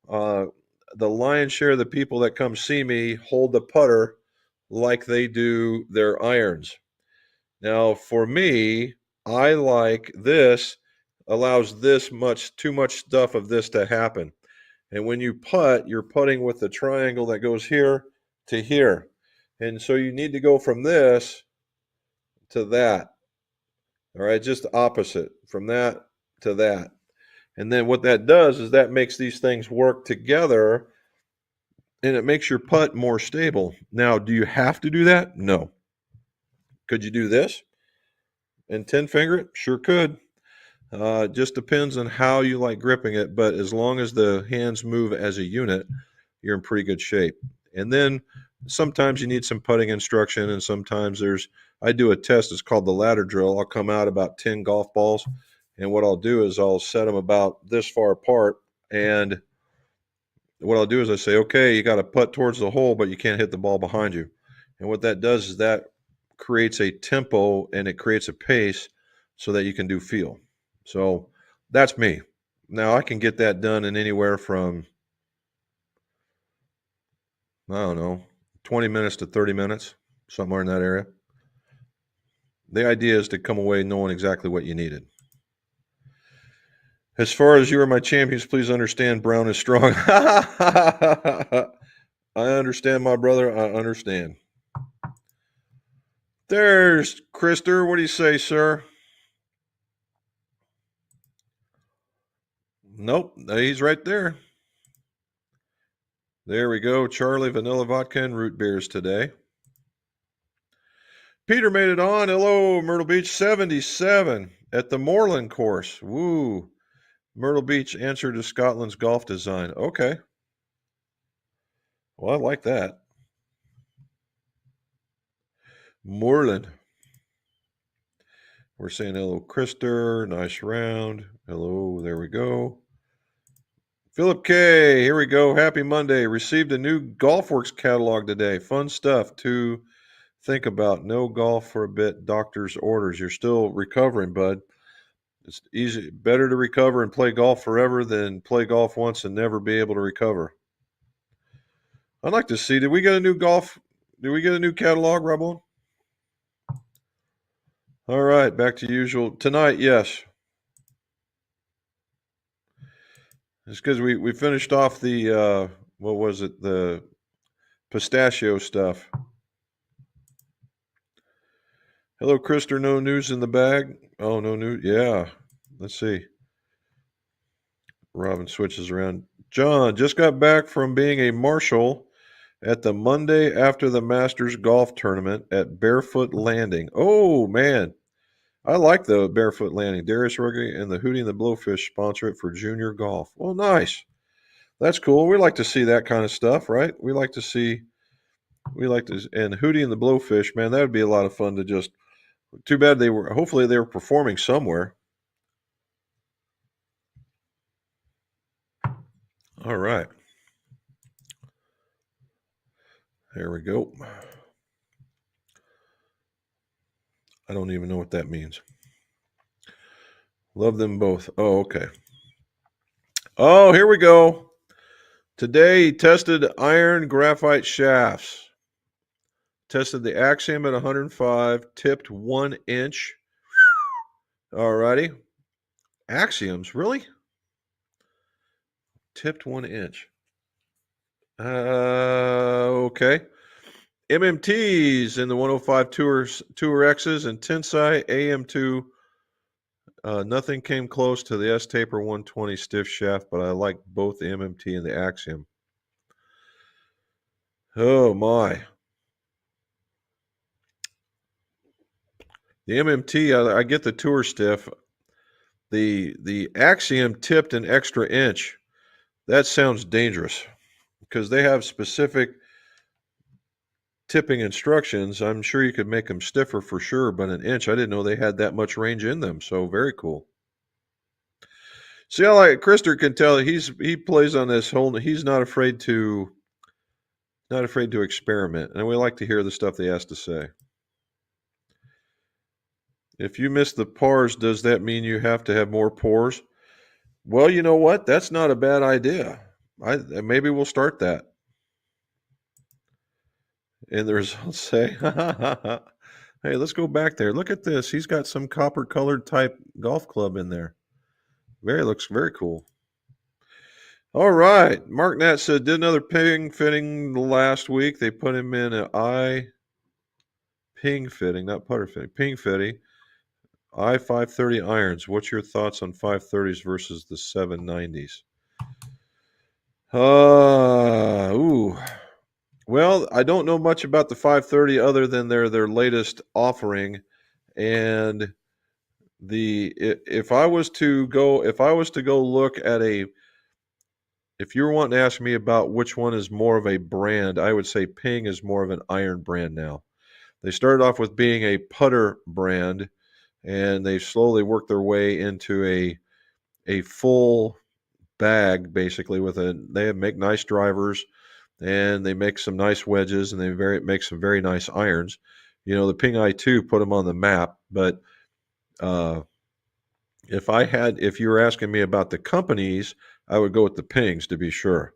uh, the lion's share of the people that come see me hold the putter like they do their irons. Now, for me, I like this allows too much stuff of this to happen. And when you putt, you're putting with the triangle that goes here to here. And so you need to go from this to that. All right, just opposite from that to that. And then what that does is that makes these things work together and it makes your putt more stable. Now, do you have to do that? No. Could you do this and 10 finger it? Sure could. Just depends on how you like gripping it, but as long as the hands move as a unit, you're in pretty good shape. And then sometimes you need some putting instruction, and sometimes I do a test, it's called the ladder drill. I'll come out about 10 golf balls, and what I'll do is I'll set them about this far apart, and what I'll do is I say, okay, you got to putt towards the hole, but you can't hit the ball behind you. And what that does is that creates a tempo and it creates a pace so that you can do feel. So that's me. Now I can get that done in anywhere from, I don't know, 20 minutes to 30 minutes, somewhere in that area. The idea is to come away knowing exactly what you needed. As far as you are my champions, please understand Brown is strong. I understand, my brother. I understand. There's Krister. What do you say, sir? Nope, he's right there. There we go. Charlie, vanilla vodka and root beers today. Peter made it on. Hello, Myrtle Beach 77 at the Moreland course. Woo. Myrtle Beach answer to Scotland's golf design. Okay. Well, I like that. Moreland. We're saying hello, Krister. Nice round. Hello, there we go. Philip K. Here we go. Happy Monday. Received a new GolfWorks catalog today. Fun stuff. think about no golf for a bit, doctor's orders. You're still recovering, bud. It's better to recover and play golf forever than play golf once and never be able to recover. I'd like to see, did we get a new catalog, Rebel? All right, back to usual. Tonight, yes. It's because we finished off the, what was it, the pistachio stuff. Hello, Krister, no news in the bag? Oh, no news, yeah. Let's see. Robin switches around. John, just got back from being a marshal at the Monday after the Masters golf tournament at Barefoot Landing. Oh, man. I like the Barefoot Landing. Darius Ruggie and the Hootie and the Blowfish sponsor it for junior golf. Well, nice. That's cool. We like to see that kind of stuff, right? And Hootie and the Blowfish, man, that would be a lot of fun to just, too bad hopefully they were performing somewhere. All right. There we go. I don't even know what that means. Love them both. Oh, okay. Oh, here we go. Today he tested iron graphite shafts. Tested the Axiom at 105, tipped 1 inch. Alrighty. Axioms, really? Tipped 1 inch. Okay. MMTs in the 105 Tour X's and Tensai AM2. Nothing came close to the S-Taper 120 stiff shaft, but I like both the MMT and the Axiom. Oh, my. The MMT, I get the Tour stiff. The Axiom tipped an extra inch. That sounds dangerous because they have specific tipping instructions. I'm sure you could make them stiffer for sure, but an inch, I didn't know they had that much range in them. So very cool. See, I like Krister can tell he plays on this whole. He's not afraid to experiment, and we like to hear the stuff he has to say. If you miss the pars, does that mean you have to have more pores? Well, you know what? That's not a bad idea. Maybe we'll start that. And the results say, hey, let's go back there. Look at this. He's got some copper-colored type golf club in there. Looks very cool. All right. Mark Nat said, did another ping fitting last week. They put him in an ping fitting, not putter fitting, ping fitting. I-530 irons. What's your thoughts on 530s versus the 790s? Well, I don't know much about the 530 other than their latest offering, and if I was to go look at if you were wanting to ask me about which one is more of a brand, I would say Ping is more of an iron brand now. They started off with being a putter brand, and they've slowly worked their way into a full bag, basically. They make nice drivers, and they make some nice wedges, and they make some very nice irons. The Ping i2 put them on the map, but if you were asking me about the companies, I would go with the Pings to be sure.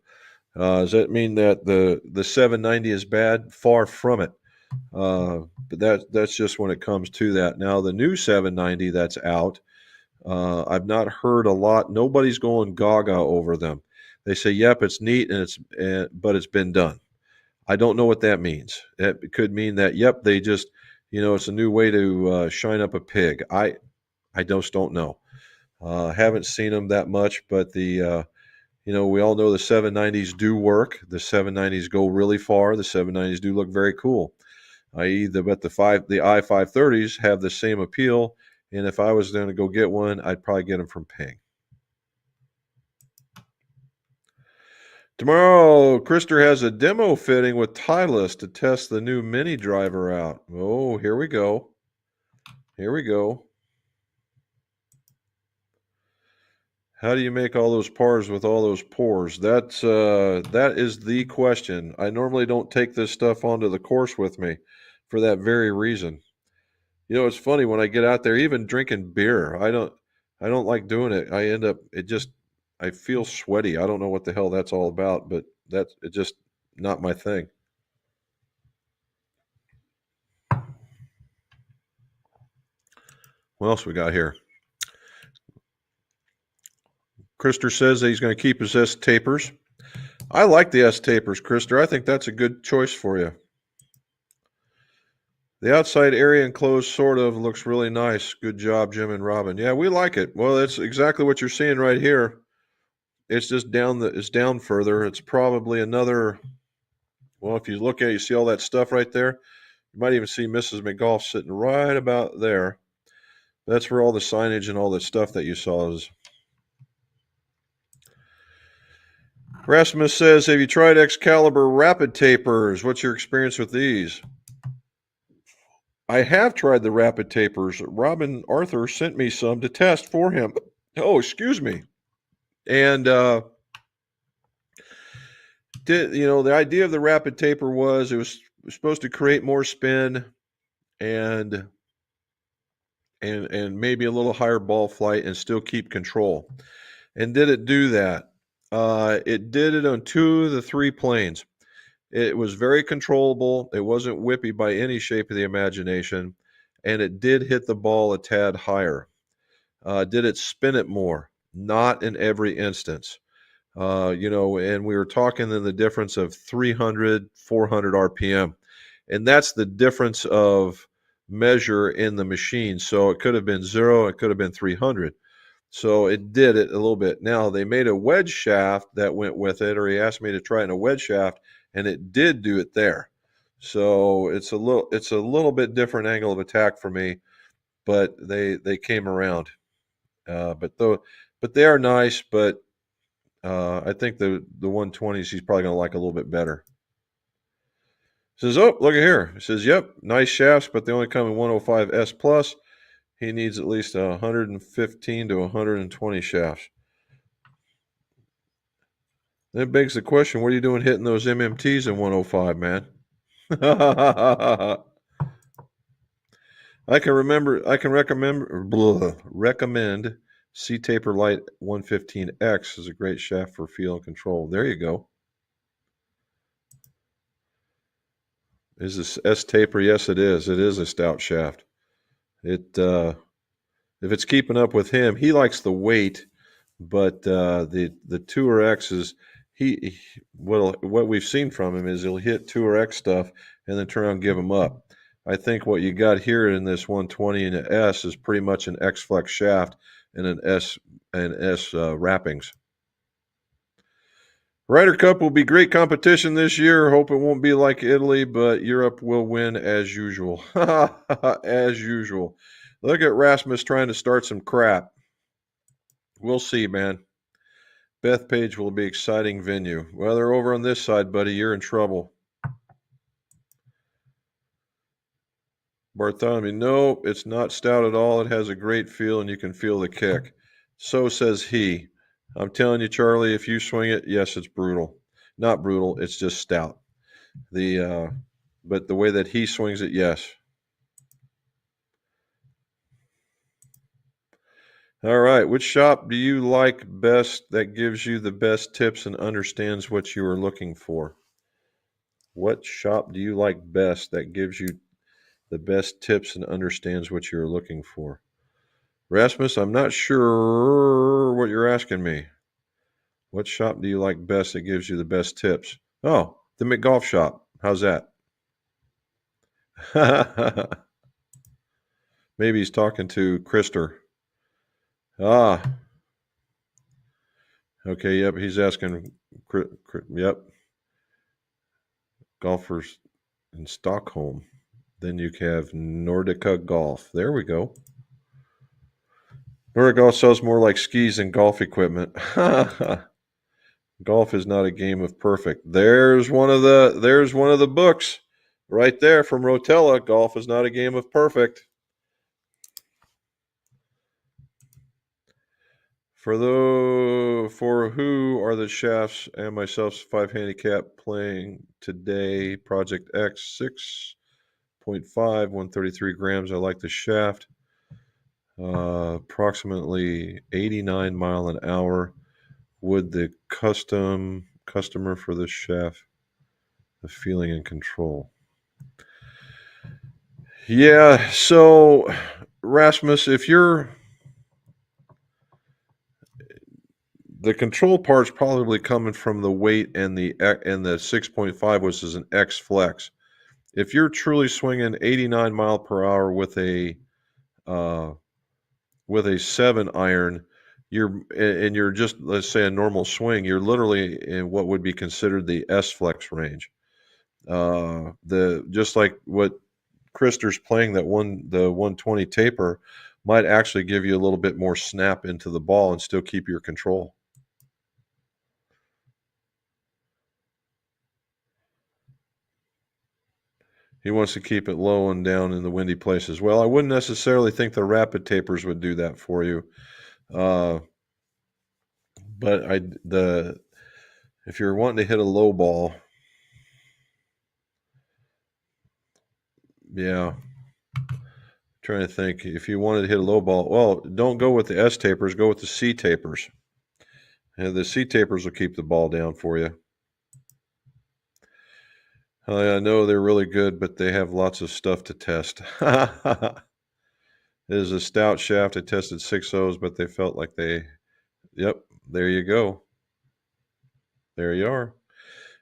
Does that mean that the 790 is bad? Far from it. But that's just when it comes to that. Now the new 790 that's out, I've not heard a lot. Nobody's going gaga over them. They say, "Yep, it's neat, but it's been done." I don't know what that means. It could mean that, yep, they just, it's a new way to shine up a pig. I just don't know. Haven't seen them that much, but we all know the 790s do work. The 790s go really far. The 790s do look very cool. But the I-530s have the same appeal. And if I was going to go get one, I'd probably get them from Ping. Tomorrow, Krister has a demo fitting with Titleist to test the new mini driver out. Oh, here we go. How do you make all those pars with all those pores? That is the question. I normally don't take this stuff onto the course with me. for that very reason. You know, it's funny when I get out there, even drinking beer, I don't like doing it. I end up, I feel sweaty. I don't know what the hell that's all about, but that's it just not my thing. What else we got here? Krister says that he's going to keep his S tapers. I like the S tapers, Krister. I think that's a good choice for you. The outside area enclosed sort of looks really nice. Good job, Jim and Robin. Yeah, we like it. Well, that's exactly what you're seeing right here. It's just it's down further. It's probably another, well, if you look at it, you see all that stuff right there. You might even see Mrs. McGolf sitting right about there. That's where all the signage and all the stuff that you saw is. Rasmus says, have you tried Excalibur Rapid Tapers? What's your experience with these? I have tried the Rapid Tapers. Robin Arthur sent me some to test for him. Oh, excuse me. And the idea of the Rapid Taper was it was supposed to create more spin and maybe a little higher ball flight and still keep control. And did it do that? It did it on 2 of the 3 planes. It was very controllable. It wasn't whippy by any shape of the imagination, and it did hit the ball a tad higher. Did it spin it more? Not in every instance. And we were talking in the difference of 300, 400 RPM. And that's the difference of measure in the machine. So it could have been 0, it could have been 300. So it did it a little bit. Now they made a wedge shaft that went with it, or he asked me to try it in a wedge shaft, and it did do it there. So it's a little bit different angle of attack for me, but they came around. But they are nice, but I think the 120s he's probably going to like a little bit better. Says, oh, look at here. He says, yep, nice shafts, but they only come in 105 S plus. He needs at least 115 to 120 shafts. That begs the question, what are you doing hitting those MMTs in 105, man? I can recommend C Taper Light 115X is a great shaft for feel and control. There you go. Is this S taper? Yes, it is. It is a stout shaft. It if it's keeping up with him, he likes the weight, but the Tour X is what we've seen from him is he'll hit Tour X stuff and then turn around and give him up. I think what you got here in this 120 and an S is pretty much an X flex shaft and an S wrappings. Ryder Cup will be great competition this year. Hope it won't be like Italy, but Europe will win as usual. As usual. Look at Rasmus trying to start some crap. We'll see, man. Bethpage will be exciting venue. Well, they're over on this side, buddy. You're in trouble. Bartholomew, no, it's not stout at all. It has a great feel, and you can feel the kick. So says he. I'm telling you, Charlie, if you swing it, yes, it's brutal. Not brutal, it's just stout. But the way that he swings it, yes. All right, which shop do you like best that gives you the best tips and understands what you are looking for? What shop do you like best that gives you the best tips and understands what you're looking for? Rasmus, I'm not sure what you're asking me. What shop do you like best that gives you the best tips? Oh, the McGolf shop. How's that? Maybe he's talking to Krister. Ah. Okay, yep, he's asking, yep, golfers in Stockholm. Then you have Nordica Golf. There we go. Nordica Golf sells more like skis than golf equipment. Golf is not a game of perfect. There's one of the books right there from Rotella. Golf is not a game of perfect. For who are the shafts and myself 5 handicap playing today? Project X 6 0.5, 133 grams. I like the shaft. Approximately 89 mile an hour. Would the customer for this shaft, the feeling and control? Yeah, so Rasmus, if you're the control part's probably coming from the weight and the 6.5, which is an X flex. If you're truly swinging 89 mile per hour with a 7-iron, you're just, let's say, a normal swing, you're literally in what would be considered the S flex range. Just like what Krister's playing, the 120 taper might actually give you a little bit more snap into the ball and still keep your control. He wants to keep it low and down in the windy places. Well, I wouldn't necessarily think the rapid tapers would do that for you. But if you're wanting to hit a low ball, yeah. Trying to think, if you wanted to hit a low ball, well, don't go with the S tapers, go with the C tapers. And the C tapers will keep the ball down for you. I know they're really good, but they have lots of stuff to test. It is a stout shaft. I tested 6.0s, but they felt like yep, there you go. There you are.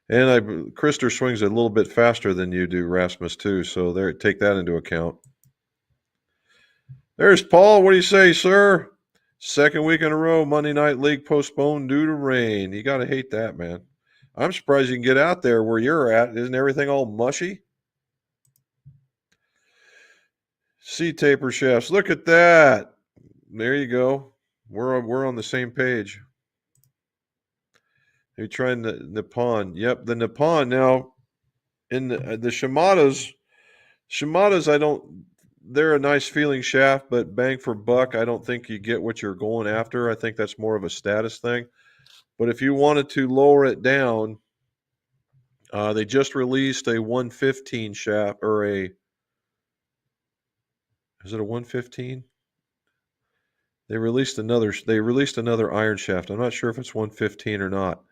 And Krister swings a little bit faster than you do, Rasmus, too. So take that into account. There's Paul. What do you say, sir? Second week in a row, Monday Night League postponed due to rain. You got to hate that, man. I'm surprised you can get out there where you're at. Isn't everything all mushy? C taper shafts. Look at that. There you go. We're on the same page. You're trying the Nippon. Yep, the Nippon. Now, in the Shimadas, they're a nice feeling shaft, but bang for buck, I don't think you get what you're going after. I think that's more of a status thing. But if you wanted to lower it down, they just released a 115 shaft, is it a 115? They released another iron shaft. I'm not sure if it's 115 or not.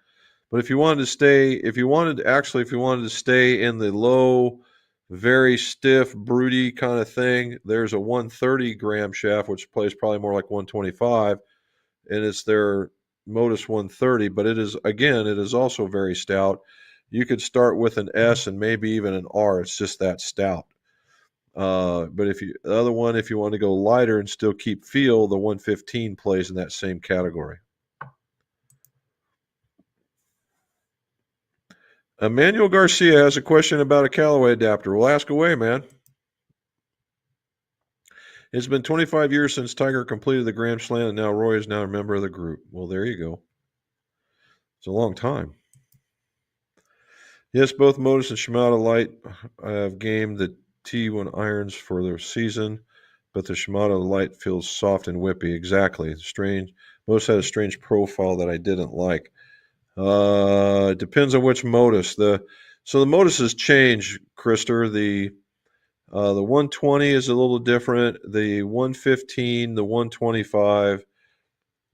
But if you wanted to stay in the low, very stiff, broody kind of thing, there's a 130 gram shaft, which plays probably more like 125, and it's their Modus 130. But it is also very stout. You could start with an S and maybe even an R. It's just that stout. But if you want to go lighter and still keep feel, the 115 plays in that same category. Emmanuel Garcia has a question about a Callaway adapter. We'll ask away, man. It's been 25 years since Tiger completed the Grand Slam, and now Roy is now a member of the group. Well, there you go. It's a long time. Yes, both Modus and Shimano Light have gamed the T1 irons for their season, but the Shimano Light feels soft and whippy. Exactly. Strange. Modus had a strange profile that I didn't like. It depends on which Modus. So the Modus has changed, Krister. The 120 is a little different. The 115, the 125,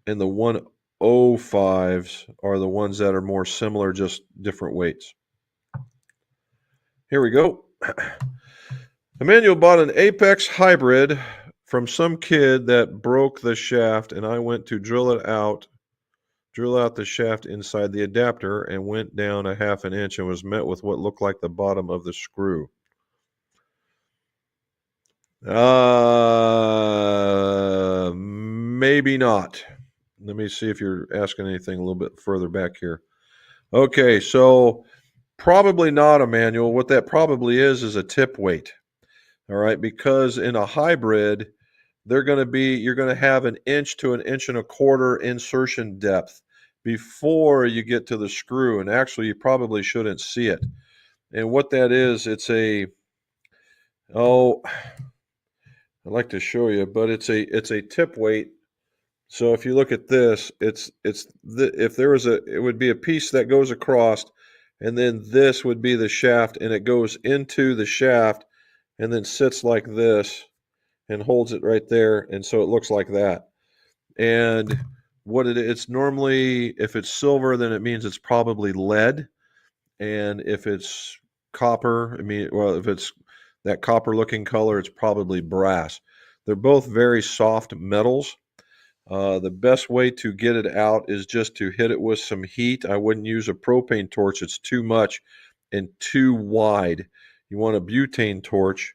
and the 105s are the ones that are more similar, just different weights. Here we go. Emmanuel bought an Apex hybrid from some kid that broke the shaft, and I went to drill out the shaft inside the adapter, and went down a half an inch and was met with what looked like the bottom of the screw. Maybe not. Let me see if you're asking anything a little bit further back here. Okay, so probably not, Emmanuel. What that probably is a tip weight. All right, because in a hybrid, you're going to have an inch to an inch and a quarter insertion depth before you get to the screw, and actually you probably shouldn't see it. And what that is, I'd like to show you, but it's a tip weight. So if you look at this, it would be a piece that goes across, and then this would be the shaft, and it goes into the shaft, and then sits like this and holds it right there, and so it looks like that. And it's normally, if it's silver, then it means it's probably lead, and if it's copper, if it's that copper looking color, it's probably brass. They're both very soft metals. The best way to get it out is just to hit it with some heat. I wouldn't use a propane torch. It's too much and too wide. You want a butane torch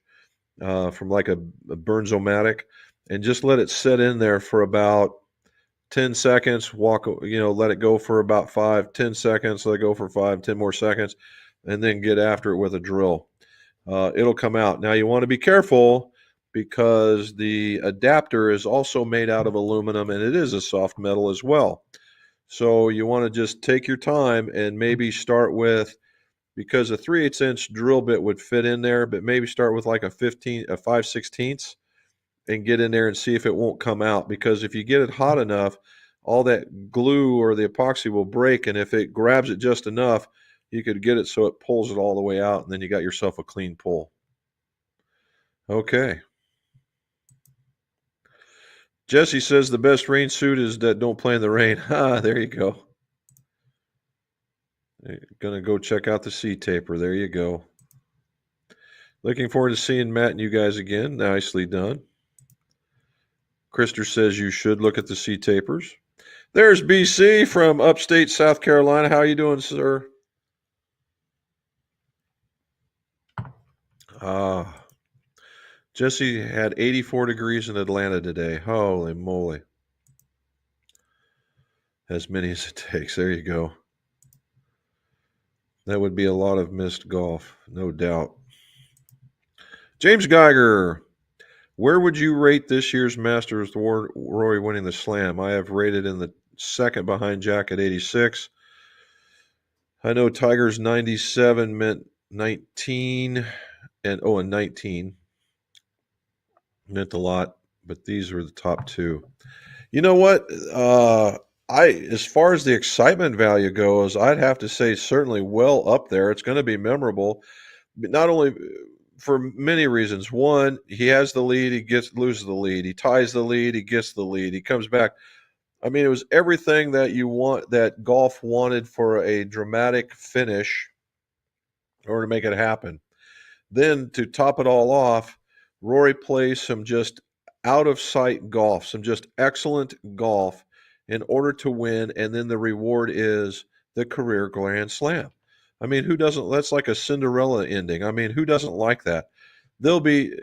from like a Burns-O-Matic, and just let it sit in there for about 10 seconds. Let it go for about 5, 10 seconds. Let it go for 5, 10 more seconds, and then get after it with a drill. It'll come out. Now, you want to be careful because the adapter is also made out of aluminum, and it is a soft metal as well. So you want to just take your time and maybe start with, because a 3/8" drill bit would fit in there, but maybe start with like a 5/16 and get in there and see if it won't come out. Because if you get it hot enough, all that glue or the epoxy will break, and if it grabs it just enough, you could get it so it pulls it all the way out, and then you got yourself a clean pull. Okay. Jesse says the best rain suit is that don't play in the rain. There you go. Gonna go check out the seat taper. There you go. Looking forward to seeing Matt and you guys again. Nicely done. Krister says you should look at the seat tapers. There's BC from upstate South Carolina. How you doing, sir? Jesse had 84 degrees in Atlanta today. Holy moly. As many as it takes. There you go. That would be a lot of missed golf, no doubt. James Geiger, where would you rate this year's Masters, Rory winning the Slam? I have rated in the second behind Jack at 86. I know Tiger's 97 meant 19, and 19 meant a lot, but these were the top two. You know what? As far as the excitement value goes, I'd have to say certainly well up there. It's going to be memorable, but not only for many reasons. One, he has the lead, loses the lead. He ties the lead, he gets the lead. He comes back. I mean, it was everything that you want, that golf wanted for a dramatic finish or to make it happen. Then to top it all off, Rory plays some just out of sight golf, some just excellent golf in order to win, and then the reward is the career Grand Slam. I mean, who doesn't? That's like a Cinderella ending. I mean, who doesn't like that? They'll be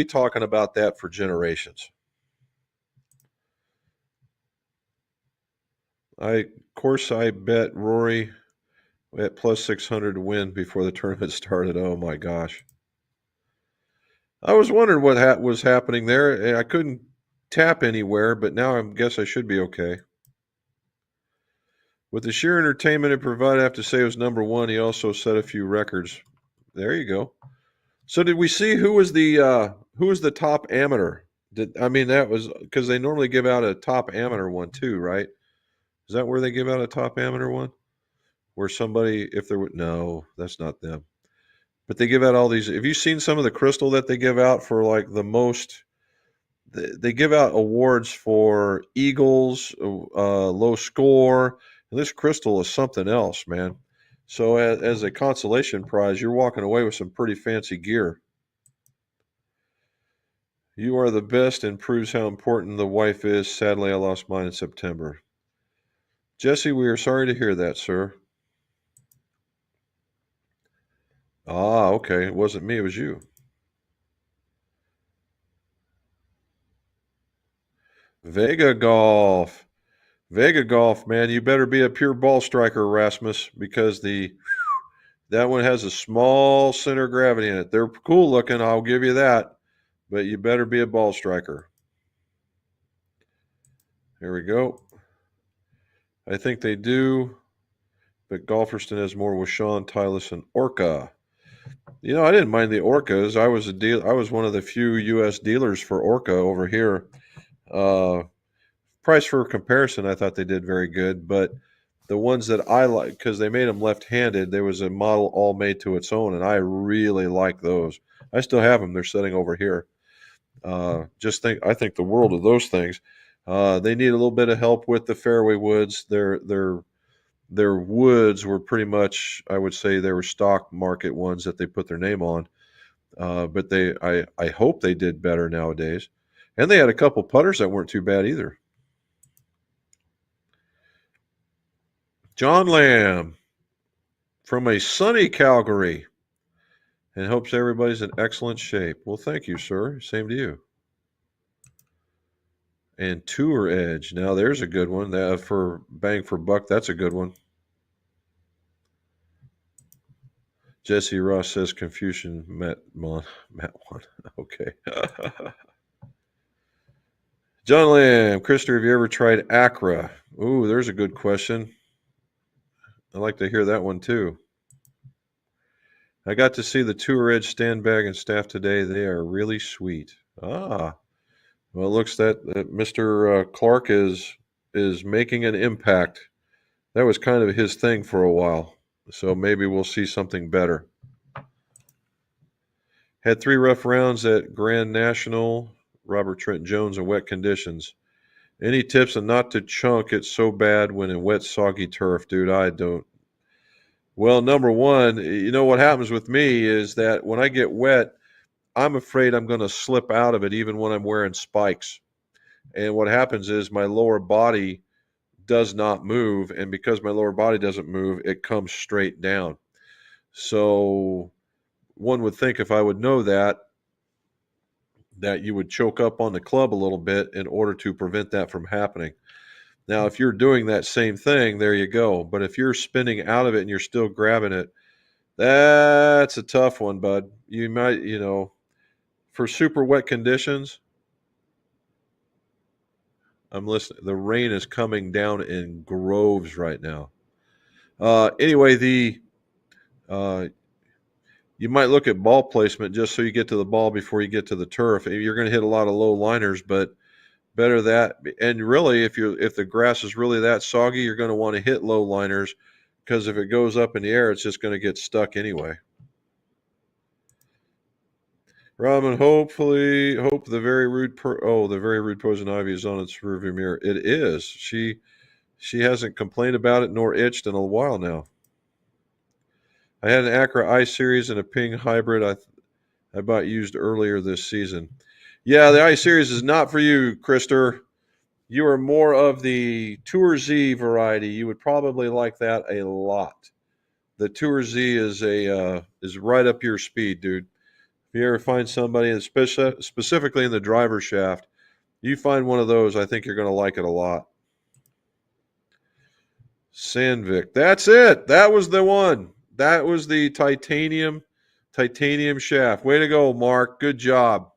talking about that for generations. Of course, I bet Rory at plus 600 to win before the tournament started. Oh my gosh. I was wondering what was happening there. I couldn't tap anywhere, but now I guess I should be okay. With the sheer entertainment it provided, I have to say it was number one. He also set a few records. There you go. So did we see who was the top amateur? That was because they normally give out a top amateur one too, right? Is that where they give out a top amateur one? Where somebody, no, that's not them. But they give out all these. Have you seen some of the crystal that they give out for like the most? They give out awards for eagles, low score. And this crystal is something else, man. So as a consolation prize, you're walking away with some pretty fancy gear. You are the best and proves how important the wife is. Sadly, I lost mine in September. Jesse, we are sorry to hear that, sir. Ah, okay. It wasn't me, it was you. Vega Golf. Vega Golf, man, you better be a pure ball striker, Rasmus, because that one has a small center of gravity in it. They're cool looking, I'll give you that, but you better be a ball striker. Here we go. I think they do, but Golferston has more with Sean, Tylus, and Orca. You know, I didn't mind the Orcas. I was one of the few U.S. dealers for Orca over here. Price for comparison, I thought they did very good, but the ones that I like, because they made them left-handed, there was a model all made to its own, and I really like those. I still have them. They're sitting over here. I think the world of those things. They need a little bit of help with the fairway woods. Their woods were pretty much, I would say, they were stock market ones that they put their name on. But I hope they did better nowadays. And they had a couple putters that weren't too bad either. John Lamb from a sunny Calgary, and hopes everybody's in excellent shape. Well, thank you, sir. Same to you. And Tour Edge. Now there's a good one. For bang for buck, that's a good one. Jesse Ross says Confucian Met one. Okay. John Lamb, Krister, have you ever tried Acra? Ooh, there's a good question. I'd like to hear that one too. I got to see the Tour Edge stand bag and staff today. They are really sweet. Well, it looks that Mr. Clark is making an impact. That was kind of his thing for a while, so maybe we'll see something better. Had 3 rough rounds at Grand National, Robert Trent Jones, in wet conditions. Any tips on not to chunk it so bad when in wet, soggy turf? Dude, I don't. Well, number one, you know what happens with me is that when I get wet, I'm afraid I'm going to slip out of it even when I'm wearing spikes. And what happens is my lower body does not move. And because my lower body doesn't move, it comes straight down. So one would think if I would know that you would choke up on the club a little bit in order to prevent that from happening. Now, if you're doing that same thing, there you go. But if you're spinning out of it and you're still grabbing it, that's a tough one, bud. You might, for super wet conditions, I'm listening. The rain is coming down in groves right now. Anyway, you might look at ball placement just so you get to the ball before you get to the turf. You're going to hit a lot of low liners, but better that. And really, if the grass is really that soggy, you're going to want to hit low liners, because if it goes up in the air, it's just going to get stuck anyway. Robin, hope the very rude poison ivy is on its rearview mirror. It is. She hasn't complained about it nor itched in a while now. I had an Acura I-Series and a Ping hybrid I bought used earlier this season. Yeah, the I-Series is not for you, Krister. You are more of the Tour Z variety. You would probably like that a lot. The Tour Z is right up your speed, dude. If you ever find somebody, specifically in the driver shaft, you find one of those, I think you're going to like it a lot. Sandvik. That's it. That was the one. That was the titanium shaft. Way to go, Mark. Good job.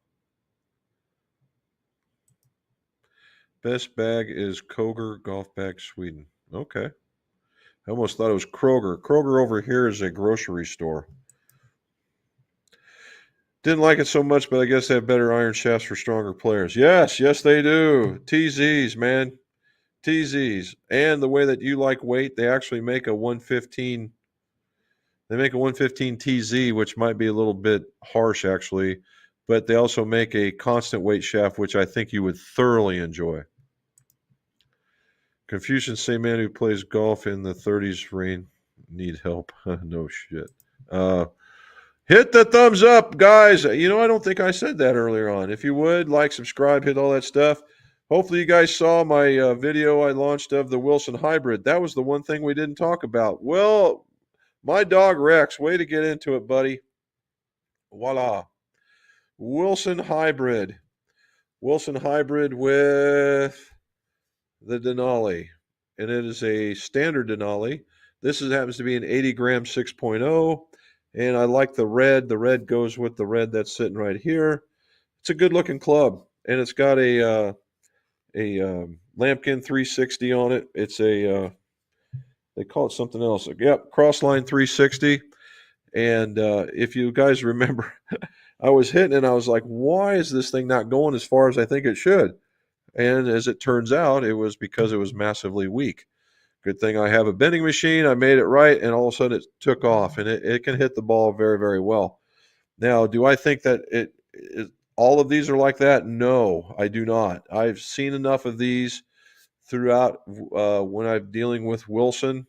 Best bag is Koger Golf Bag Sweden. Okay. I almost thought it was Kroger. Kroger over here is a grocery store. Didn't like it so much, but I guess they have better iron shafts for stronger players. Yes, they do. TZs, man. TZs. And the way that you like weight, they actually make a 115. They make a 115 TZ, which might be a little bit harsh, actually. But they also make a constant weight shaft, which I think you would thoroughly enjoy. Confucian say man who plays golf in the 30s rain need help. No shit. Hit the thumbs up, guys. I don't think I said that earlier on. If you would, like, subscribe, hit all that stuff. Hopefully you guys saw my video I launched of the Wilson Hybrid. That was the one thing we didn't talk about. Well, my dog Rex, way to get into it, buddy. Voila. Wilson Hybrid. Wilson Hybrid with the Denali. And it is a standard Denali. This happens to be an 80 gram 6.0. And I like the red. The red goes with the red that's sitting right here. It's a good looking club. And it's got a Lampkin 360 on it. It's they call it something else. Yep, Crossline 360. And if you guys remember, I was hitting and I was like, why is this thing not going as far as I think it should? And as it turns out, it was because it was massively weak. Good thing I have a bending machine. I made it right, and all of a sudden it took off, and it can hit the ball very, very well. Now, do I think that all of these are like that? No, I do not. I've seen enough of these throughout when I'm dealing with Wilson.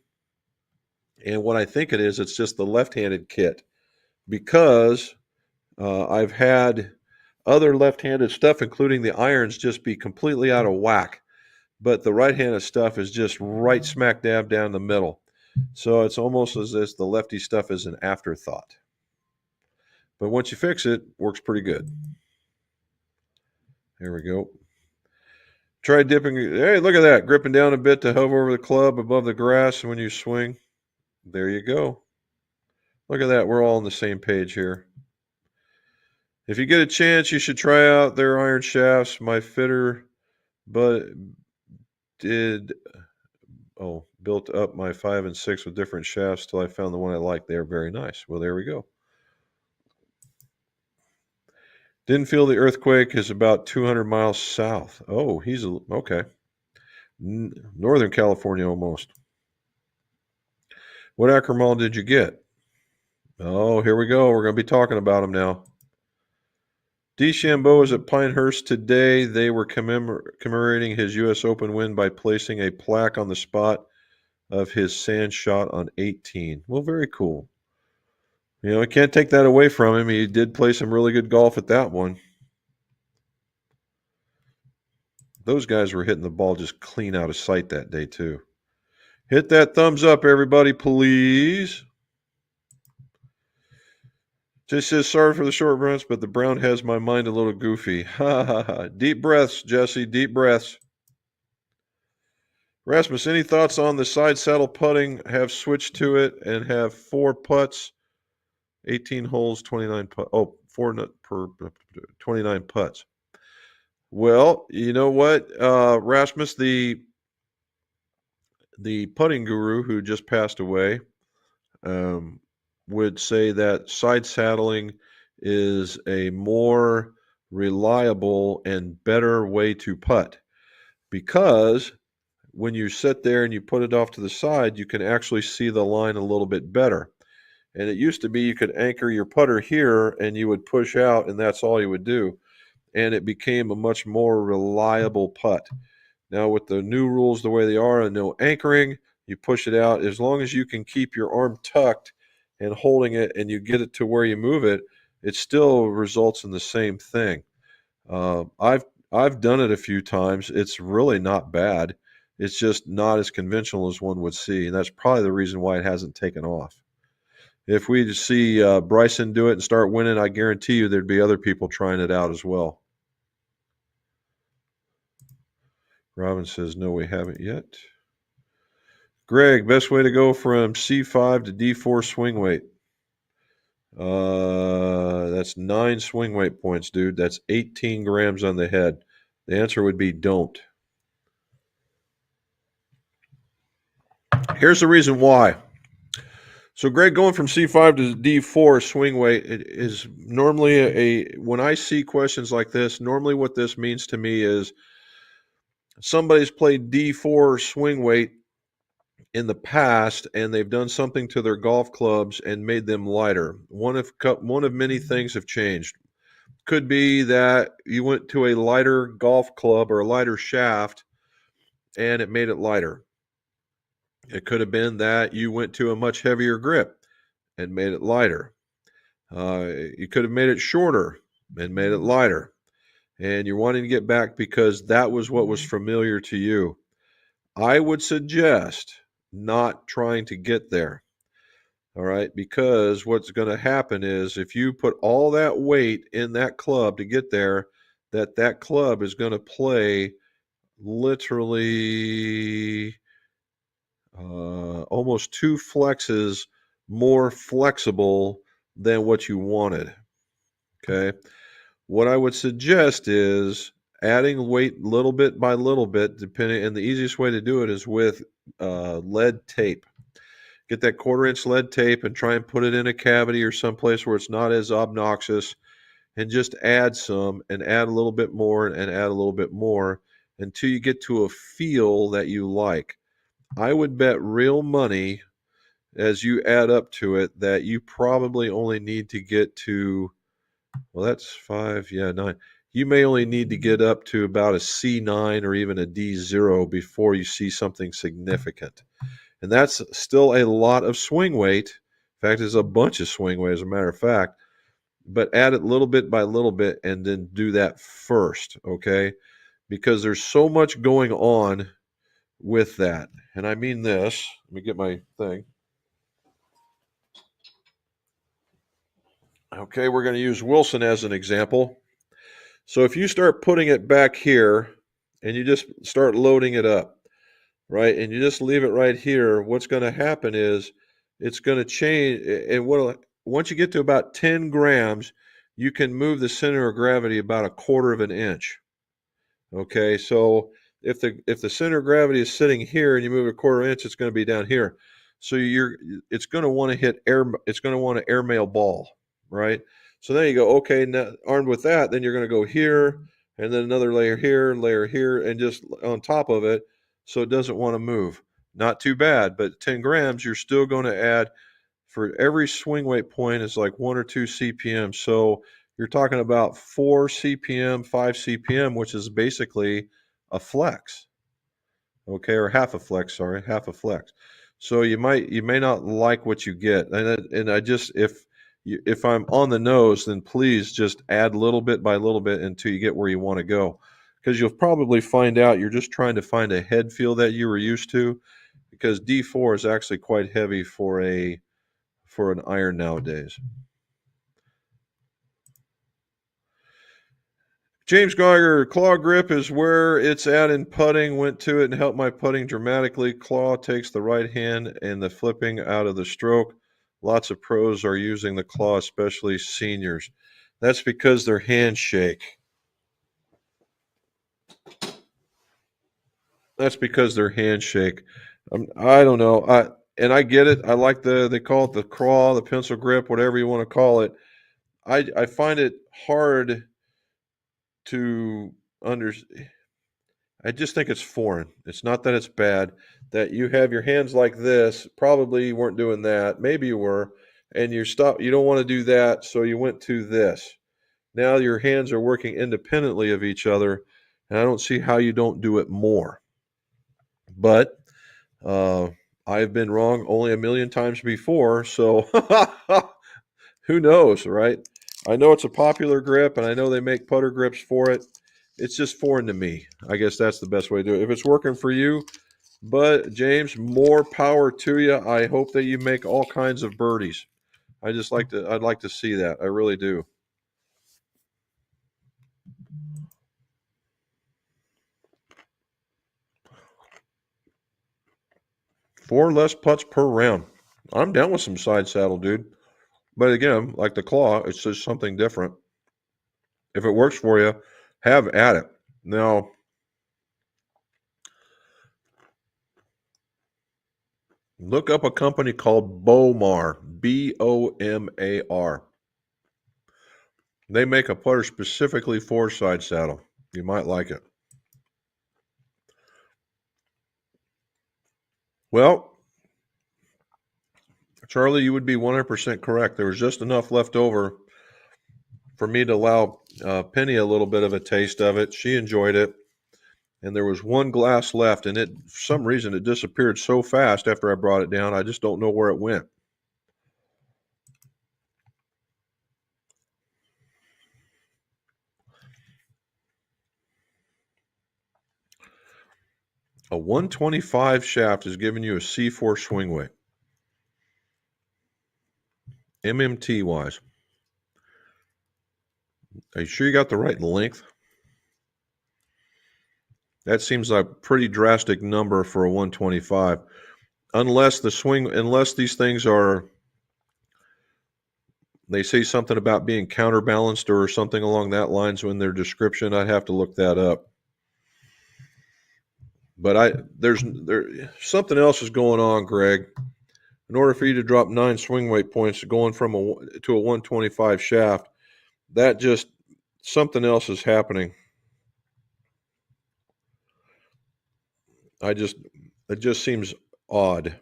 And what I think it is, it's just the left-handed kit because I've had other left-handed stuff, including the irons, just be completely out of whack. But the right-handed stuff is just right smack dab down the middle. So it's almost as if the lefty stuff is an afterthought. But once you fix it, works pretty good. There we go. Try dipping. Hey, look at that. Gripping down a bit to hover over the club above the grass when you swing. There you go. Look at that. We're all on the same page here. If you get a chance, you should try out their iron shafts. My fitter but built up my 5 and 6 with different shafts till I found the one I liked. They're very nice. Well, there we go. Didn't feel the earthquake is about 200 miles south. Oh, he's okay. Northern California almost. What Ackermall did you get? Oh, here we go. We're going to be talking about him now. DeChambeau is at Pinehurst today. They were commemorating his U.S. Open win by placing a plaque on the spot of his sand shot on 18. Well, very cool. You know, I can't take that away from him. He did play some really good golf at that one. Those guys were hitting the ball just clean out of sight that day, too. Hit that thumbs up, everybody, please. Just says, sorry for the short runs, but the brown has my mind a little goofy. Ha, ha, ha. Deep breaths, Jesse, deep breaths. Rasmus, any thoughts on the side saddle putting? Have switched to it and have 4 putts, 18 holes, 29 putts. Oh, 4 per 29 putts. Well, you know what, Rasmus, the putting guru who just passed away, would say that side saddling is a more reliable and better way to putt because when you sit there and you put it off to the side, you can actually see the line a little bit better. And it used to be you could anchor your putter here and you would push out and that's all you would do. And it became a much more reliable putt. Now with the new rules the way they are and no anchoring, you push it out. As long as you can keep your arm tucked and holding it and you get it to where you move it, it still results in the same thing. I've done it a few times. It's really not bad. It's just not as conventional as one would see, and that's probably the reason why it hasn't taken off. If we see Bryson do it and start winning, I guarantee you there'd be other people trying it out as well. Robin says, no, we haven't yet. Greg, best way to go from C5 to D4 swing weight? That's 9 swing weight points, dude. That's 18 grams on the head. The answer would be don't. Here's the reason why. So, Greg, going from C5 to D4 swing weight is normally when I see questions like this, normally what this means to me is somebody's played D4 swing weight in the past and they've done something to their golf clubs and made them lighter. One of many things have changed. Could be that you went to a lighter golf club or a lighter shaft and it made it lighter. It could have been that you went to a much heavier grip and made it lighter. You could have made it shorter and made it lighter. And you're wanting to get back because that was what was familiar to you. I would suggest not trying to get there. All right, because what's going to happen is if you put all that weight in that club to get there, that club is going to play literally almost 2 flexes more flexible than what you wanted. Okay. What I would suggest is adding weight little bit by little bit, depending, and the easiest way to do it is with lead tape. Get that 1/4-inch lead tape and try and put it in a cavity or someplace where it's not as obnoxious, and just add some and add a little bit more and add a little bit more until you get to a feel that you like. I would bet real money as you add up to it that you probably only need to get to Well, that's 5, yeah, 9. You may only need to get up to about a C9 or even a D0 before you see something significant. And that's still a lot of swing weight. In fact, there's a bunch of swing weight, as a matter of fact. But add it little bit by little bit and then do that first, okay? Because there's so much going on with that. And I mean this. Let me get my thing. Okay, we're going to use Wilson as an example. So if you start putting it back here and you just start loading it up, right, and you just leave it right here, what's going to happen is it's going to change. And once you get to about 10 grams, you can move the center of gravity about a quarter of an inch. Okay, so if the center of gravity is sitting here and you move a quarter inch, it's going to be down here. So it's going to want to hit air. It's going to want an airmail ball, right? So then you go, okay, now armed with that, then you're going to go here and then another layer here, and just on top of it, so it doesn't want to move. Not too bad, but 10 grams, you're still going to add for every swing weight point is like 1 or 2 CPM. So you're talking about 4 CPM, 5 CPM, which is basically a flex, okay, or half a flex. Sorry, half a flex. So you may not like what you get, and I just if I'm on the nose, then please just add little bit by little bit until you get where you want to go, because you'll probably find out you're just trying to find a head feel that you were used to, because D4 is actually quite heavy for an iron nowadays. James Geiger, claw grip is where it's at in putting. Went to it and helped my putting dramatically. Claw takes the right hand and the flipping out of the stroke. Lots of pros are using the claw, especially seniors. That's because their hands shake. That's because their hands shake. I don't know. I get it. I like they call it the claw, the pencil grip, whatever you want to call it. I find it hard to understand. I just think it's foreign. It's not that it's bad. That you have your hands like this. Probably you weren't doing that. Maybe you were, and you stop. You don't want to do that, so you went to this. Now your hands are working independently of each other, and I don't see how you don't do it more. But I've been wrong only a million times before, so who knows, right? I know it's a popular grip, and I know they make putter grips for it. It's just foreign to me. I guess that's the best way to do it. If it's working for you, but James, more power to you. I hope that you make all kinds of birdies. I'd like to see that. I really do. 4 less putts per round. I'm down with some side saddle, dude. But again, like the claw, it's just something different. If it works for you, have at it. Now, look up a company called Bomar, Bomar. They make a putter specifically for side saddle. You might like it. Well, Charlie, you would be 100% correct. There was just enough left over for me to allow Penny a little bit of a taste of it. She enjoyed it. And there was one glass left, and for some reason, it disappeared so fast after I brought it down. I just don't know where it went. A 125 shaft is giving you a C4 swing weight. MMT wise. Are you sure you got the right length? That seems like a pretty drastic number for a 125. Unless these things are, they say something about being counterbalanced or something along that lines in their description. I'd have to look that up. But there's something else is going on, Greg. In order for you to drop 9 swing weight points going from to a 125 shaft, that just something else is happening. It just seems odd.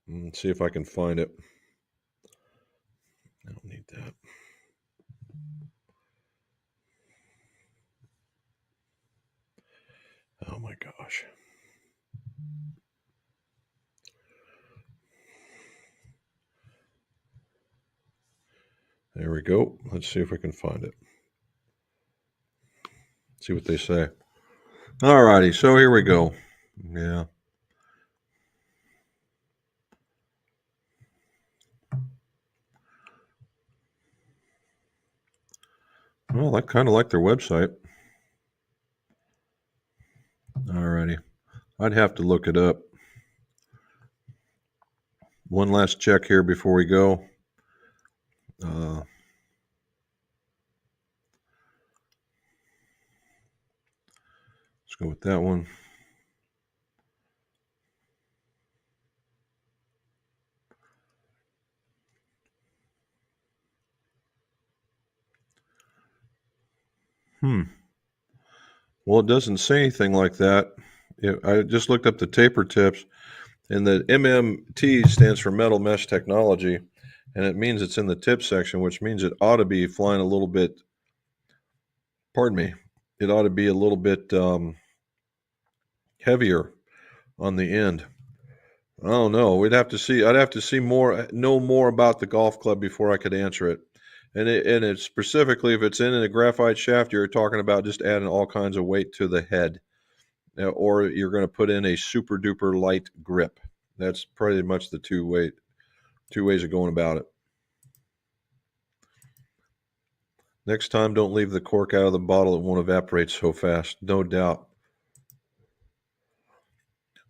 Let's see if I can find it. I don't need that. Oh my gosh. There we go. Let's see if we can find it. See what they say. All righty. So here we go. Yeah. Well, I kind of like their website. All righty. I'd have to look it up. One last check here before we go. Let's go with that one. Well, it doesn't say anything like that. I just looked up the taper tips, and the MMT stands for metal mesh technology, and it means it's in the tip section, which means it ought to be flying a little bit. Pardon me. It ought to be a little bit heavier on the end. I don't know. We'd have to see. I'd have to see more, know more about the golf club before I could answer it. And it's specifically if it's in a graphite shaft, you're talking about just adding all kinds of weight to the head, or you're going to put in a super duper light grip. That's pretty much the two ways of going about it. Next time, don't leave the cork out of the bottle. It won't evaporate so fast. No doubt.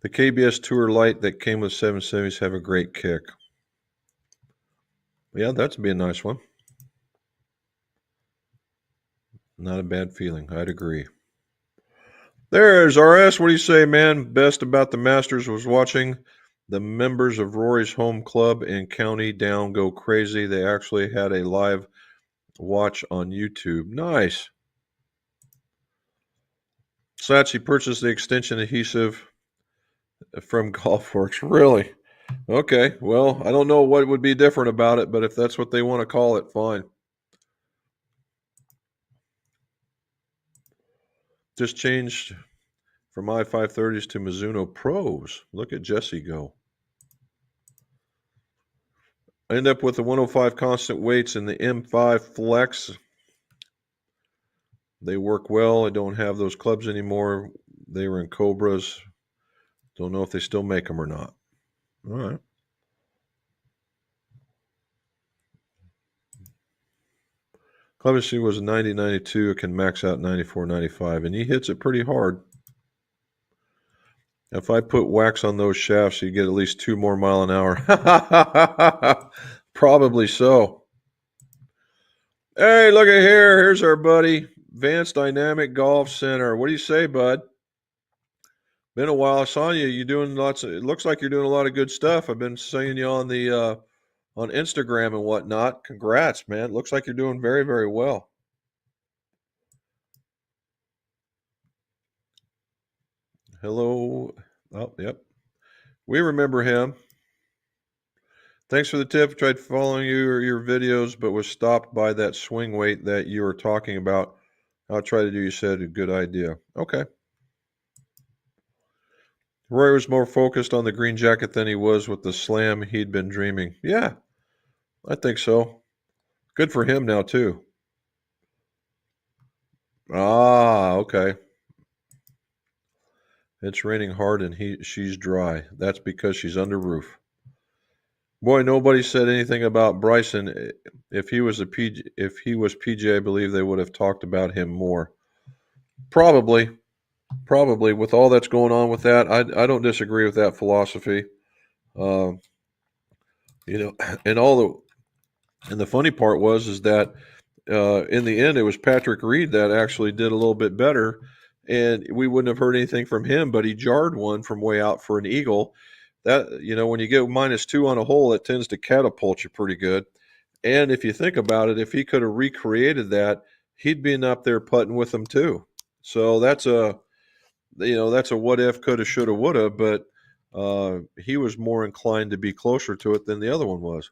The KBS Tour Light that came with 770s have a great kick. Yeah, that'd be a nice one. Not a bad feeling. I'd agree. There's RS. What do you say, man? Best about the Masters was watching the members of Rory's home club in County Down go crazy. They actually had a live watch on YouTube. Nice. Sachi purchased the extension adhesive from GolfWorks. Really? Okay. Well, I don't know what would be different about it, but if that's what they want to call it, fine. Just changed from i530s to Mizuno Pros. Look at Jesse go. I end up with the 105 constant weights and the M5 Flex. They work well. I don't have those clubs anymore. They were in Cobras. Don't know if they still make them or not. All right. Club issue was a 90-92. It can max out 94-95, and he hits it pretty hard. If I put wax on those shafts, you get at least 2 more mile an hour. Probably so. Hey, look at here. Here's our buddy, Vance Dynamic Golf Center. What do you say, bud? Been a while. I saw you. You doing lots of. It looks like you're doing a lot of good stuff. I've been seeing you on the on Instagram and whatnot. Congrats, man. Looks like you're doing very, very well. Hello. Oh, yep. We remember him. Thanks for the tip. Tried following your videos, but was stopped by that swing weight that you were talking about. I'll try to do. You said a good idea. Okay. Roy was more focused on the green jacket than he was with the slam he'd been dreaming. Yeah, I think so. Good for him now, too. Ah, okay. It's raining hard and she's dry. That's because she's under roof. Boy, nobody said anything about Bryson. If he was PJ, I believe they would have talked about him more. Probably with all that's going on with that, I don't disagree with that philosophy. You know, and the funny part is that in the end, it was Patrick Reed that actually did a little bit better, and we wouldn't have heard anything from him, but he jarred one from way out for an eagle. That, when you get -2 on a hole, it tends to catapult you pretty good. And if you think about it, if he could have recreated that, he'd been up there putting with them too. So that's a what if, coulda, shoulda, woulda, but he was more inclined to be closer to it than the other one was.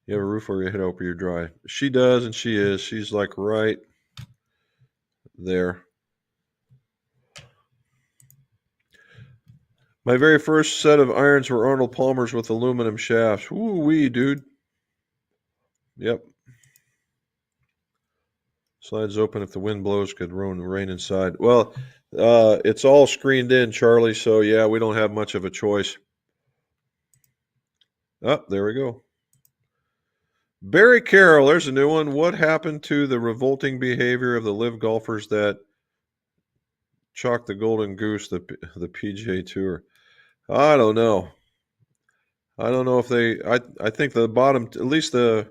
You have a roof over your head, hope you're dry. She does, and she is. She's like right there. My very first set of irons were Arnold Palmer's with aluminum shafts. Woo wee, dude. Yep. Slides open if the wind blows, could ruin the rain inside. Well, it's all screened in, Charlie, so yeah, we don't have much of a choice. Oh, there we go. Barry Carroll, there's a new one. What happened to the revolting behavior of the live golfers that chalked the Golden Goose, the PGA Tour? I don't know. I don't know if they. I think the bottom, at least I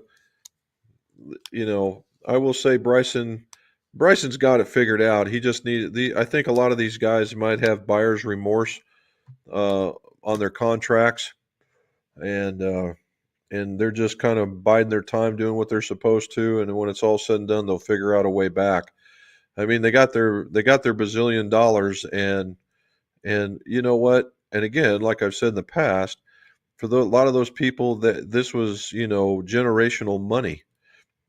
will say Bryson's got it figured out. He just needed. I think a lot of these guys might have buyer's remorse on their contracts, and they're just kind of biding their time, doing what they're supposed to, and when it's all said and done, they'll figure out a way back. I mean, they got their bazillion dollars, and you know what? And again, like I've said in the past, for a lot of those people, that this was generational money.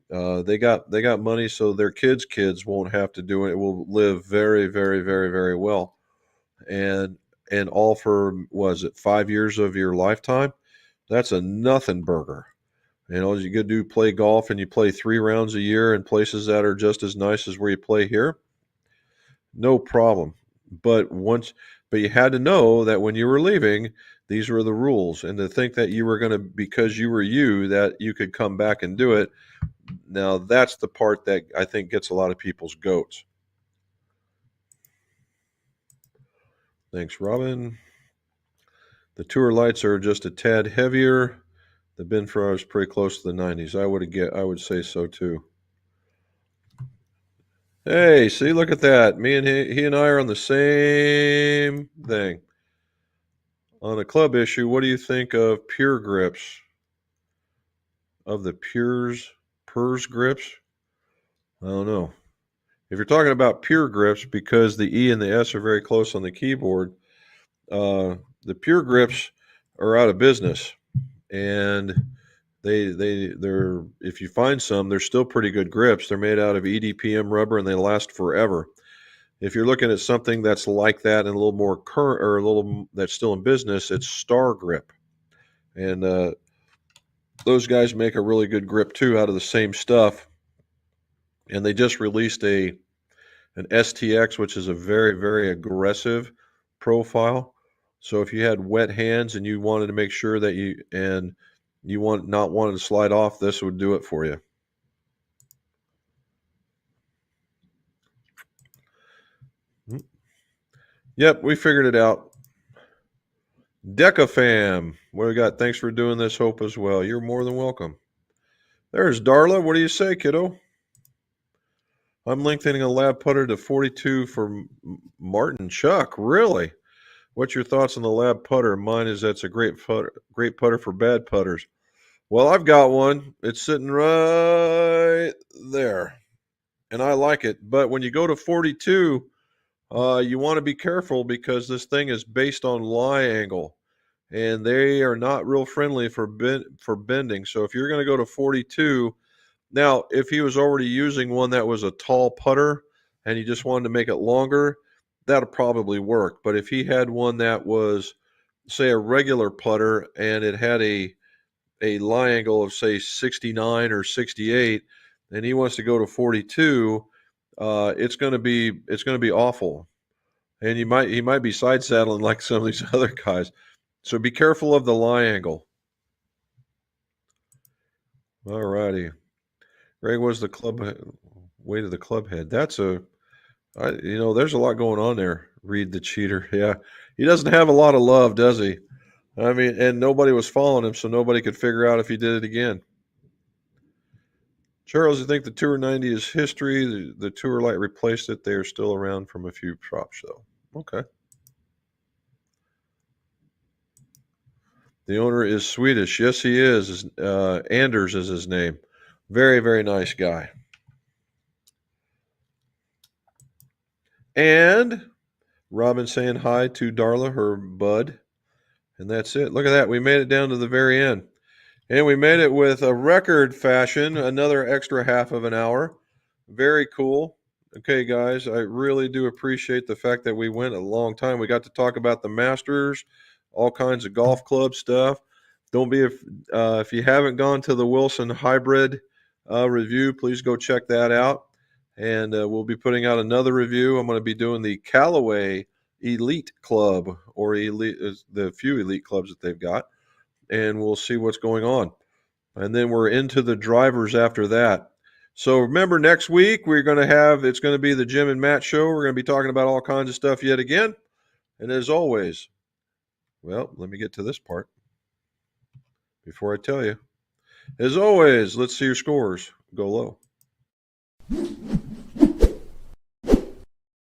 They got money, so their kids won't have to do it. It will live very, very, very, very well, and all for, was it 5 years of your lifetime? That's a nothing burger. You go do play golf and you play 3 rounds a year in places that are just as nice as where you play here. No problem. But you had to know that when you were leaving, these were the rules, and to think that you were going to, because you were that you could come back and do it. Now that's the part that I think gets a lot of people's goats. Thanks, Robin. The tour lights are just a tad heavier. The Binfrost is pretty close to the 90s. I would say so too. Hey, see, look at that. Me and he and I are on the same thing. On a club issue, what do you think of Pure Grips? Of the PURS grips? I don't know. If you're talking about Pure Grips, because the E and the S are very close on the keyboard, the Pure Grips are out of business, and they're, if you find some, they're still pretty good grips. They're made out of EDPM rubber, and they last forever. If you're looking at something that's like that and a little more current, or a little that's still in business, it's Star Grip, and those guys make a really good grip too out of the same stuff. And they just released an STX, which is a very, very aggressive profile. So if you had wet hands and you wanted to make sure that you wanted to slide off, this would do it for you. Yep, we figured it out. Decafam, what do we got? Thanks for doing this, Hope, as well. You're more than welcome. There's Darla. What do you say, kiddo? I'm lengthening a lab putter to 42 for Martin Chuck. Really? What's your thoughts on the lab putter? Mine is that's a great putter for bad putters. Well, I've got one. It's sitting right there, and I like it. But when you go to 42, you want to be careful, because this thing is based on lie angle, and they are not real friendly for bending. So if you're going to go to 42, now if he was already using one that was a tall putter and he just wanted to make it longer, that'll probably work. But if he had one that was, say, a regular putter and it had a lie angle of, say, 69 or 68, and he wants to go to 42, it's going to be awful. And he might be side saddling like some of these other guys. So be careful of the lie angle. All righty. Greg, was the club weight of the club head? There's a lot going on there. Reed the cheater. Yeah. He doesn't have a lot of love, does he? I mean, and nobody was following him, so nobody could figure out if he did it again. Charles, I think the Tour 90 is history. The Tour Light replaced it. They are still around from a few props, though. Okay. The owner is Swedish. Yes, he is. Anders is his name. Very, very nice guy. And Robin saying hi to Darla, her bud. And that's it. Look at that. We made it down to the very end. And we made it with a record fashion, another extra half of an hour. Very cool. Okay, guys, I really do appreciate the fact that we went a long time. We got to talk about the Masters, all kinds of golf club stuff. Don't be if you haven't gone to the Wilson Hybrid review, please go check that out. And we'll be putting out another review. I'm going to be doing the Callaway Elite Club, or Elite, the few Elite clubs that they've got, and we'll see what's going on. And then we're into the drivers after that. So remember, next week it's going to be the Jim and Matt show. We're going to be talking about all kinds of stuff yet again. And as always, well, let me get to this part before I tell you. As always, let's see your scores. Go low.